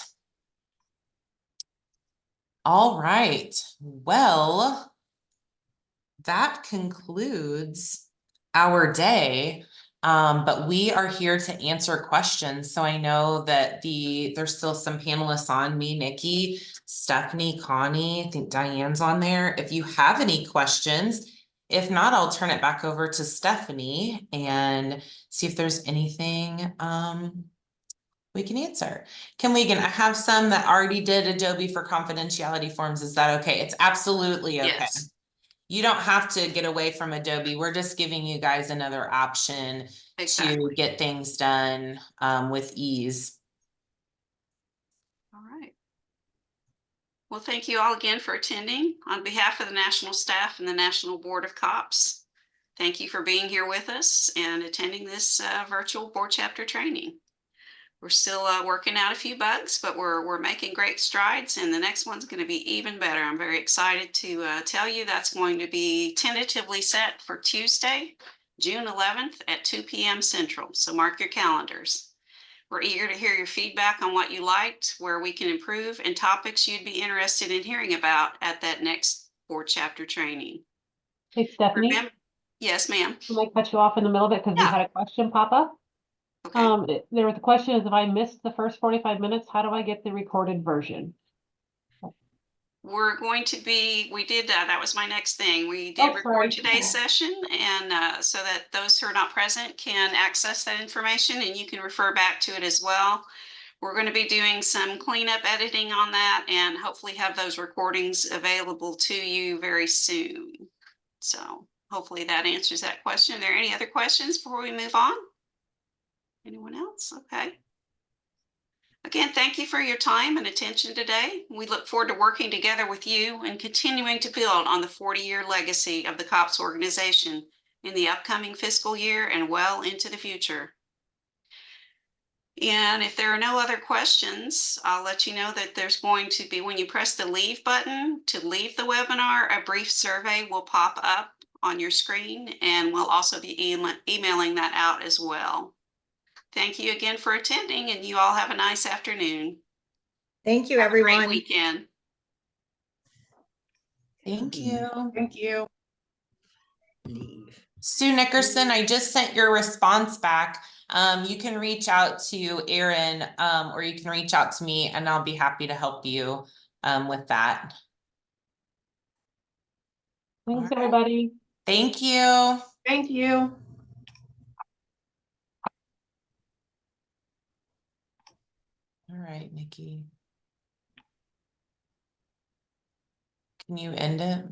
Speaker 3: All right. Well, that concludes our day. But we are here to answer questions. So I know that there's still some panelists on, me, Nikki, Stephanie, Connie, I think Diane's on there. If you have any questions, if not, I'll turn it back over to Stephanie and see if there's anything we can answer. I have some that already did Adobe for confidentiality forms. Is that okay? It's absolutely okay.
Speaker 1: Yes.
Speaker 3: You don't have to get away from Adobe. We're just giving you guys another option to get things done with ease.
Speaker 1: All right. Well, thank you all again for attending. On behalf of the national staff and the National Board of C.O.P.S, thank you for being here with us and attending this virtual board chapter training. We're still working out a few bugs, but we're making great strides, and the next one's going to be even better. I'm very excited to tell you that's going to be tentatively set for Tuesday, June 11th at 2 p.m. Central. So mark your calendars. We're eager to hear your feedback on what you liked, where we can improve, and topics you'd be interested in hearing about at that next board chapter training.
Speaker 5: Hey, Stephanie,
Speaker 1: Remember, yes, ma'am.
Speaker 5: can I cut you off in the middle of it because we
Speaker 1: Yeah.
Speaker 5: had a question pop up?
Speaker 1: Okay.
Speaker 5: There was the question is if I missed the first 45 minutes, how do I get the recorded version?
Speaker 1: We're going to be, we did, that was my next thing. We
Speaker 5: Oh,
Speaker 1: did
Speaker 5: sorry.
Speaker 1: record today's session and so that those who are not present can access that information and you can refer back to it as well. We're going to be doing some cleanup editing on that and hopefully have those recordings available to you very soon. So hopefully that answers that question. Are there any other questions before we move on? Anyone else? Okay. Again, thank you for your time and attention today. We look forward to working together with you and continuing to build on the 40-year legacy of the C.O.P.S organization in the upcoming fiscal year and well into the future. And if there are no other questions, I'll let you know that there's going to be, when you press the leave button to leave the webinar, a brief survey will pop up on your screen and we'll also be emailing that out as well. Thank you again for attending and you all have a nice afternoon.
Speaker 4: Thank you,
Speaker 1: Have a great
Speaker 4: everyone.
Speaker 1: weekend.
Speaker 3: Thank you.
Speaker 2: Thank you.
Speaker 4: Leave.
Speaker 3: Sue Nickerson, I just sent your response back. You can reach out to Erin, or you can reach out to me and I'll be happy to help you with that.
Speaker 5: Thanks,
Speaker 3: All right.
Speaker 5: everybody.
Speaker 3: Thank you.
Speaker 2: Thank you.
Speaker 3: All right, Nikki. Can you end it?